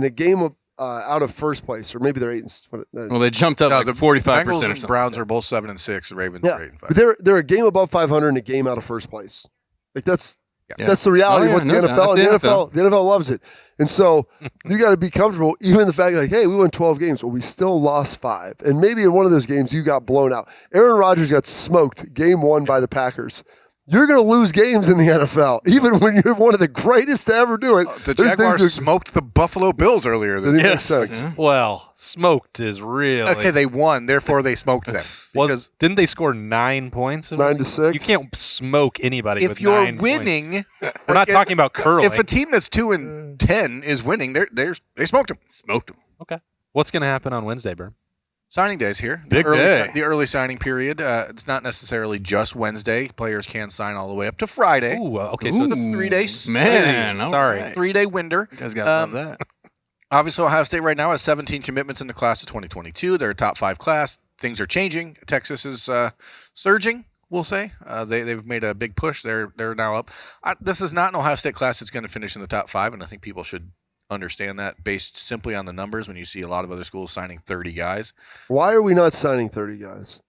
Speaker 5: a game of out of first place, or maybe they're 8.
Speaker 2: Well, they jumped up like 45% or something.
Speaker 3: The Browns are both 7-6. The Ravens are 8-5.
Speaker 5: But they're a game above 500 and a game out of first place. Like that's the reality of what the NFL and the NFL loves it. And so you got to be comfortable, even the fact like, hey, we won 12 games, well, we still lost 5, and maybe in one of those games you got blown out. Aaron Rodgers got smoked game 1 by the Packers. You're going to lose games in the NFL, even when you're one of the greatest to ever do it.
Speaker 3: The Jaguars smoked the Buffalo Bills earlier this year.
Speaker 5: Sense.
Speaker 1: Yeah. Well, smoked is really...
Speaker 3: Okay, they won, therefore they smoked them.
Speaker 1: Didn't they score 9 points?
Speaker 5: 9-6.
Speaker 1: You can't smoke anybody with 9
Speaker 3: points.
Speaker 1: If
Speaker 3: you're winning...
Speaker 1: We're not talking about curling.
Speaker 3: If a team that's 2-10 is winning, they smoked them.
Speaker 2: Smoked them.
Speaker 1: Okay. What's going to happen on Wednesday, Berm?
Speaker 3: Signing day is here.
Speaker 2: Big day.
Speaker 3: The early signing period. It's not necessarily just Wednesday. Players can sign all the way up to Friday.
Speaker 1: Ooh, okay, so
Speaker 3: It's
Speaker 1: it's
Speaker 3: 3 days.
Speaker 2: Man, all
Speaker 1: sorry.
Speaker 2: right.
Speaker 3: 3-day window.
Speaker 2: You guys got to love that.
Speaker 3: Obviously, Ohio State right now has 17 commitments in the class of 2022. They're a top 5 class. Things are changing. Texas is surging, we'll say. They've made a big push. They're now up. This is not an Ohio State class that's going to finish in the top 5, and I think people should understand that based simply on the numbers when you see a lot of other schools signing 30 guys.
Speaker 5: Why are we not signing 30 guys?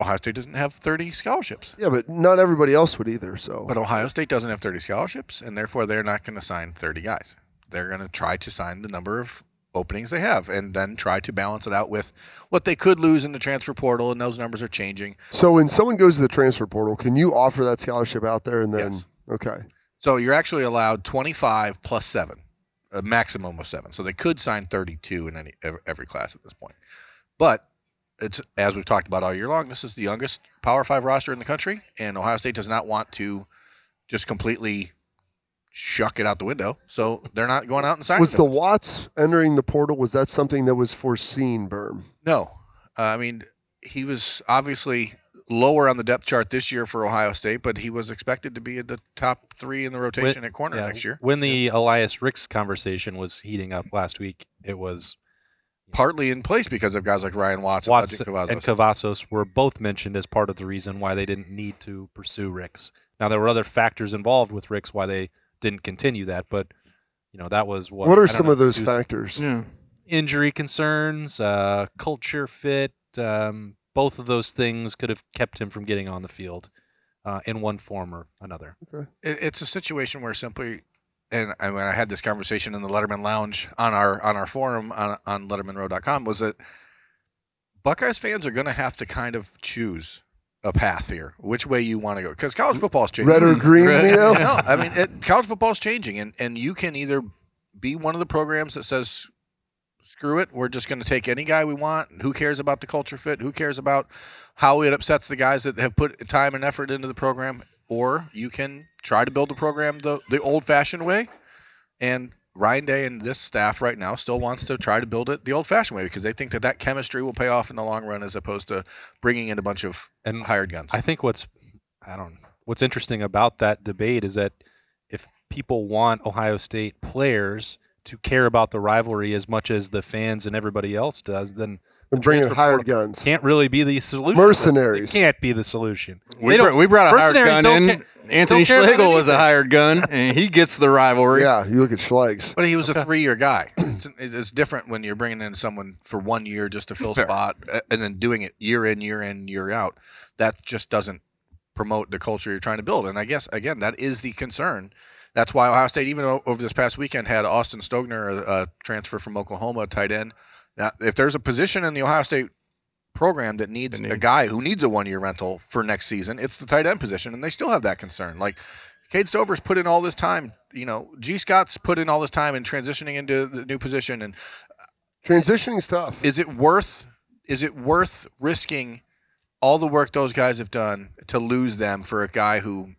Speaker 3: Ohio State doesn't have 30 scholarships.
Speaker 5: Yeah, but not everybody else would either. So,
Speaker 3: But Ohio State doesn't have 30 scholarships, and therefore they're not going to sign 30 guys. They're going to try to sign the number of openings they have and then try to balance it out with what they could lose in the transfer portal, and those numbers are changing.
Speaker 5: so when someone goes to the transfer portal, can you offer that scholarship out there and then?
Speaker 3: Yes.
Speaker 5: Okay.
Speaker 3: So you're actually allowed 25 plus 7, a maximum of 7. So they could sign 32 in every class at this point. But it's, as we've talked about all year long, this is the youngest Power 5 roster in the country, and Ohio State does not want to just completely shuck it out the window. So they're not going out and signing
Speaker 5: Was the
Speaker 3: them.
Speaker 5: Watts entering the portal? Was that something that was foreseen, Berm?
Speaker 3: No. I mean, he was obviously lower on the depth chart this year for Ohio State, but he was expected to be at the top 3 in the rotation at corner next year.
Speaker 1: When the Elias Ricks conversation was heating up last week, it was
Speaker 3: Partly in place because of guys like Ryan Watts
Speaker 1: Watts
Speaker 3: and Cavazos.
Speaker 1: and Cavazos were both mentioned as part of the reason why they didn't need to pursue Ricks. Now, there were other factors involved with Ricks why they didn't continue that, but that was what.
Speaker 5: What are
Speaker 1: I don't
Speaker 5: some
Speaker 1: know,
Speaker 5: of those
Speaker 1: it was
Speaker 5: factors?
Speaker 2: Yeah.
Speaker 1: Injury concerns, culture fit. Both of those things could have kept him from getting on the field in one form or another.
Speaker 3: It's a situation where simply, and I had this conversation in the Lettermen Lounge on our forum on LettermenRow.com, was that Buckeyes fans are going to have to kind of choose a path here, which way you want to go, because college football is changing.
Speaker 5: Red or green, Leo?
Speaker 3: No, I mean, college football is changing, and you can either be one of the programs that says, screw it, we're just going to take any guy we want. Who cares about the culture fit? Who cares about how it upsets the guys that have put time and effort into the program? Or you can try to build the program the old-fashioned way. And Ryan Day and this staff right now still wants to try to build it the old-fashioned way because they think that chemistry will pay off in the long run as opposed to bringing in a bunch of hired guns.
Speaker 1: I think what's interesting about that debate is that if people want Ohio State players to care about the rivalry as much as the fans and everybody else does, then
Speaker 5: bringing hired guns
Speaker 1: can't really be the solution.
Speaker 5: Mercenaries
Speaker 1: It can't be the solution.
Speaker 2: We brought a hired
Speaker 1: mercenaries
Speaker 2: gun in.
Speaker 1: don't
Speaker 2: Anthony
Speaker 1: care about
Speaker 2: Schlegel was a
Speaker 1: anything.
Speaker 2: hired gun, and he gets the rivalry.
Speaker 5: Yeah, you look at Schlegs.
Speaker 3: But he was a 3-year guy. It's different when you're bringing in someone for 1 year just to fill a spot and then doing it year in, year out. That just doesn't promote the culture you're trying to build. And I guess, again, that is the concern. That's why Ohio State, even over this past weekend, had Austin Stogner, a transfer from Oklahoma, a tight end. Now, if there's a position in the Ohio State program that needs a guy who needs a 1-year rental for next season, it's the tight end position, and they still have that concern. Like, Cade Stover's put in all this time. G. Scott's put in all this time in transitioning into the new position. And
Speaker 5: transitioning is tough.
Speaker 3: Is it worth risking all the work those guys have done to lose them for a guy who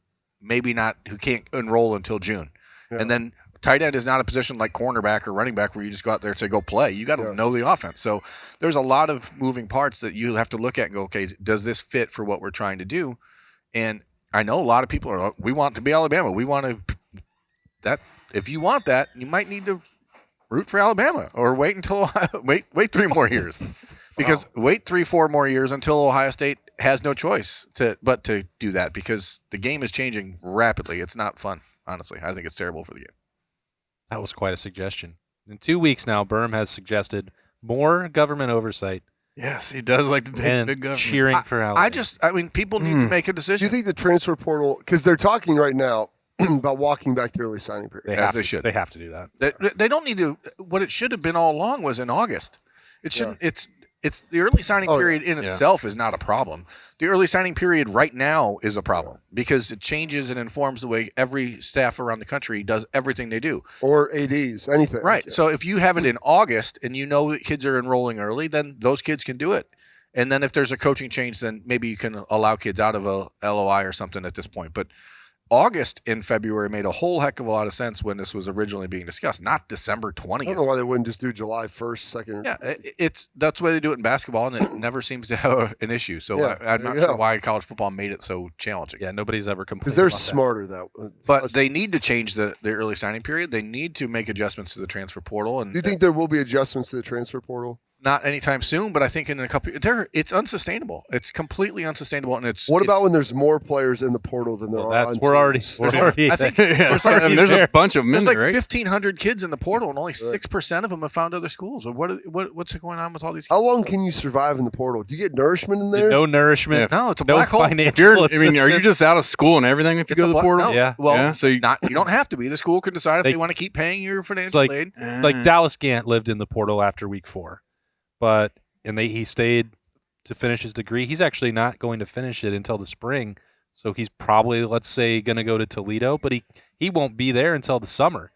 Speaker 3: who can't enroll until June? Yeah. And then tight end is not a position like cornerback or running back where you just go out there and say, go play. You got to know the offense. So there's a lot of moving parts that you have to look at and go, okay, does this fit for what we're trying to do? And I know a lot of people are, we want to be Alabama. We want to, that if you want that, you might need to root for Alabama or wait until, wait 3 more years. Because wait 3-4 more years until Ohio State has no choice but to do that, because the game is changing rapidly. It's not fun, honestly. I think it's terrible for the game.
Speaker 1: That was quite a suggestion. In 2 weeks now, Berm has suggested more government oversight.
Speaker 2: Yes, he does like to take big government.
Speaker 1: Cheering for Alabama.
Speaker 3: I mean, people need to make a decision.
Speaker 5: Do you think the transfer portal, because they're talking right now about walking back the early signing period?
Speaker 3: They should.
Speaker 1: They have to do that.
Speaker 3: They don't need to. What it should have been all along was in August. It shouldn't. It's the early signing period in itself is not a problem. The early signing period right now is a problem because it changes and informs the way every staff around the country does everything they do.
Speaker 5: Or ADs, anything.
Speaker 3: Right. So if you have it in August and you know that kids are enrolling early, then those kids can do it. And then if there's a coaching change, then maybe you can allow kids out of a LOI or something at this point. But August and February made a whole heck of a lot of sense when this was originally being discussed, not December 20th.
Speaker 5: I don't know why they wouldn't just do July 1st, 2nd.
Speaker 3: Yeah, that's the way they do it in basketball, and it never seems to have an issue. So
Speaker 5: Yeah,
Speaker 3: I'm
Speaker 5: there
Speaker 3: not
Speaker 5: you
Speaker 3: sure
Speaker 5: go.
Speaker 3: why college football made it so challenging.
Speaker 1: Yeah, nobody's ever complained
Speaker 5: Because they're
Speaker 1: about that.
Speaker 5: smarter that way.
Speaker 3: But they need to change the early signing period. They need to make adjustments to the transfer portal. And
Speaker 5: Do you think there will be adjustments to the transfer portal?
Speaker 3: not anytime soon, but I think in a couple, it's unsustainable. It's completely unsustainable, and
Speaker 5: What about when there's more players in the portal than there
Speaker 1: Well,
Speaker 5: are?
Speaker 1: that's
Speaker 5: on
Speaker 1: we're
Speaker 5: teams?
Speaker 1: already.
Speaker 3: I think
Speaker 2: Yeah,
Speaker 3: there's
Speaker 2: I mean, there's a bunch of them
Speaker 3: there's
Speaker 2: in
Speaker 3: like
Speaker 2: there, right?
Speaker 3: 1,500 kids in the portal, and only 6% of them have found other schools. What's going on with all these?
Speaker 5: How long can you survive in the portal? Do you get nourishment in there?
Speaker 1: No nourishment.
Speaker 3: No, it's a
Speaker 1: No
Speaker 3: black hole.
Speaker 1: financial.
Speaker 2: I mean, are you just out of school and everything if you
Speaker 3: It's
Speaker 2: go
Speaker 3: a
Speaker 2: to the
Speaker 3: black-
Speaker 2: portal?
Speaker 3: no.
Speaker 1: Yeah.
Speaker 3: Well,
Speaker 2: Yeah, so you-
Speaker 3: you don't have to be. The school can decide if
Speaker 1: They-
Speaker 3: they want to keep paying your financial
Speaker 1: like-
Speaker 3: aid.
Speaker 1: like Dallas Gant lived in the portal after week 4, but he stayed to finish his degree. He's actually not going to finish it until the spring, so he's probably, let's say, going to go to Toledo, but he won't be there until the summer.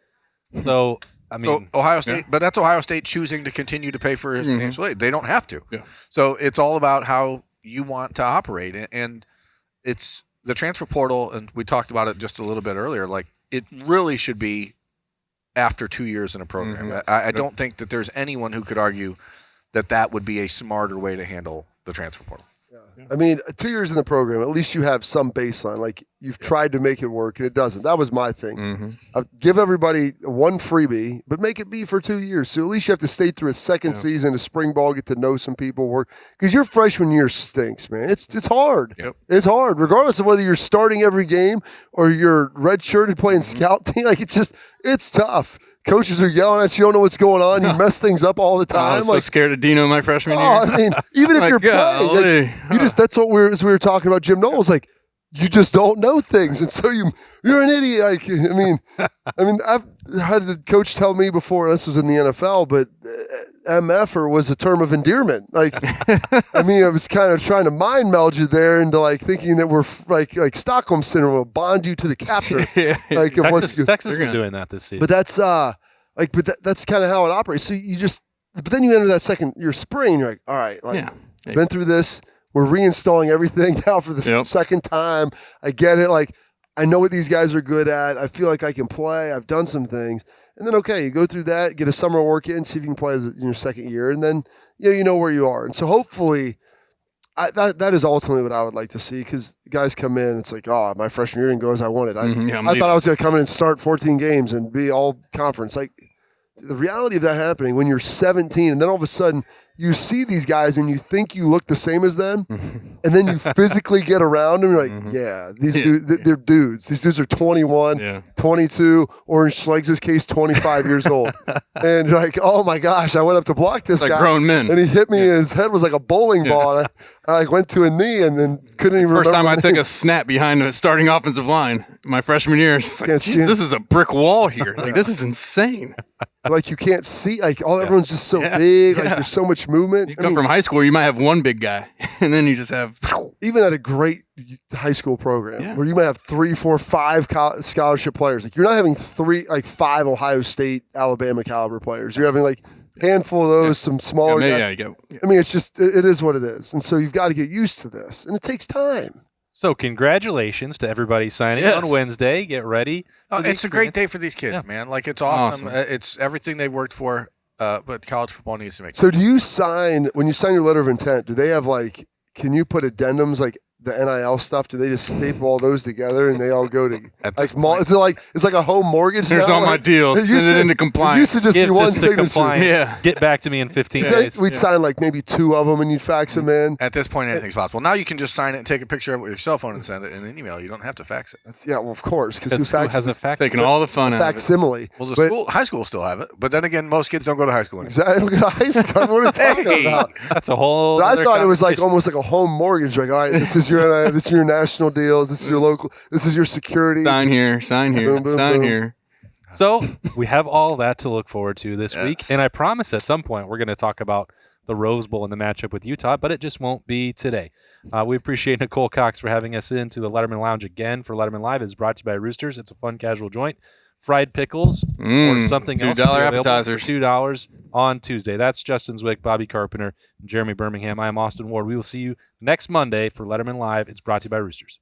Speaker 1: So I mean,
Speaker 3: Ohio State, but that's Ohio State choosing to continue to pay for his financial aid. They don't have to.
Speaker 2: Yeah.
Speaker 3: So it's all about how you want to operate, and it's the transfer portal. And we talked about it just a little bit earlier. Like it really should be after 2 years in a program. I don't think that there's anyone who could argue that would be a smarter way to handle the transfer portal.
Speaker 5: I mean, 2 years in the program, at least you have some baseline. Like you've tried to make it work, and it doesn't. That was my thing. Give everybody one freebie, but make it be for 2 years. So at least you have to stay through a second season, a spring ball, get to know some people, work. Because your freshman year stinks, man. It's hard.
Speaker 3: Yep.
Speaker 5: It's hard, regardless of whether you're starting every game or you're redshirted playing scout team. Like it's tough. Coaches are yelling at you. You don't know what's going on. You mess things up all the
Speaker 2: I
Speaker 5: time.
Speaker 2: was so scared of Dino my freshman year.
Speaker 5: I mean, even if
Speaker 2: My
Speaker 5: you're playing,
Speaker 2: golly.
Speaker 5: like, that's what as we were talking about Jim Knowles, like you just don't know things, and so you're an idiot. Like I mean, I've had a coach tell me before. This was in the NFL, but MFer was a term of endearment. Like, I mean, I was kind of trying to mind meld you there into like thinking that we're like Stockholm syndrome will bond you to the captor. Like of what's
Speaker 1: Texas was doing that this season.
Speaker 5: but that's that's kind of how it operates. So but then you enter that second year spring, and you're like, all right, like been through this. We're reinstalling everything now for the second time. I get it. Like I know what these guys are good at. I feel like I can play. I've done some things, and then you go through that, get a summer work in, see if you can play in your second year, and then you know where you are. And so hopefully. That is ultimately what I would like to see, because guys come in, it's like, oh, my freshman year didn't go as I wanted. I thought I was going to come in and start 14 games and be all conference. Like the reality of that happening when you're 17, and then all of a sudden you see these guys and you think you look the same as them, and then you physically get around them. You're like, they're dudes. These dudes are 21, 22, or in Schleg's case, 25 years old. And you're like, oh my gosh, I went up to block this guy.
Speaker 2: Like grown men.
Speaker 5: And he hit me, and his head was like a bowling ball. And I went to a knee and then couldn't even
Speaker 2: First
Speaker 5: remember.
Speaker 2: time I
Speaker 5: the
Speaker 2: took
Speaker 5: name.
Speaker 2: a snap behind the starting offensive line, my freshman year, it's like,
Speaker 5: Can't
Speaker 2: geez,
Speaker 5: see it.
Speaker 2: this is a brick wall here. Like, this is insane.
Speaker 5: Like you can't see, like everyone's just so big, like there's so much movement.
Speaker 2: You come from high school, you might have one big guy, and then you just have.
Speaker 5: Even at a great high school program where you might have 3, 4, 5 scholarship players, like you're not having 5 Ohio State, Alabama caliber players. You're having like a handful of those, some smaller guys. I mean, it's just it is what it is, and so you've got to get used to this, and it takes time.
Speaker 1: So congratulations to everybody signing on Wednesday. Get ready.
Speaker 3: It's a great day for these kids, man. Like it's awesome. It's everything they worked for, but college football needs to make.
Speaker 5: So do you when you sign your letter of intent, do they have can you put addendums like the NIL stuff? Do they just staple all those together and they all go to it's like a home mortgage?
Speaker 2: Here's
Speaker 5: now?
Speaker 2: all my deals. Send it into compliance.
Speaker 5: It used to just be one signature.
Speaker 1: Get back to me in 15 days.
Speaker 5: We'd sign maybe 2 of them and you'd fax them in.
Speaker 3: At this point, anything's possible. Now you can just sign it and take a picture of it with your cell phone and send it in an email. You don't have to fax it.
Speaker 5: Well, of course, because who faxes
Speaker 1: a fax?
Speaker 2: Taking all the fun out of it.
Speaker 5: Facsimile.
Speaker 3: Well, high school still have it, but then again, most kids don't go to high school anymore.
Speaker 5: Exactly. What are we talking about?
Speaker 1: That's a whole.
Speaker 5: I thought it was almost like a home mortgage. Like, all right, this is your national deals. This is your local. This is your security.
Speaker 2: Sign here. Sign here.
Speaker 5: Boom, boom,
Speaker 2: sign
Speaker 5: boom.
Speaker 2: here.
Speaker 1: So we have all that to look forward to this week, and I promise at some point we're going to talk about the Rose Bowl and the matchup with Utah, but it just won't be today. We appreciate Nicole Cox for having us into the Lettermen Lounge again for Lettermen Live. It's brought to you by Roosters. It's a fun casual joint. Fried pickles or something else.
Speaker 2: $2 appetizers.
Speaker 1: $2 on Tuesday. That's Justin Zwick, Bobby Carpenter, and Jeremy Birmingham. I am Austin Ward. We will see you next Monday for Lettermen Live. It's brought to you by Roosters.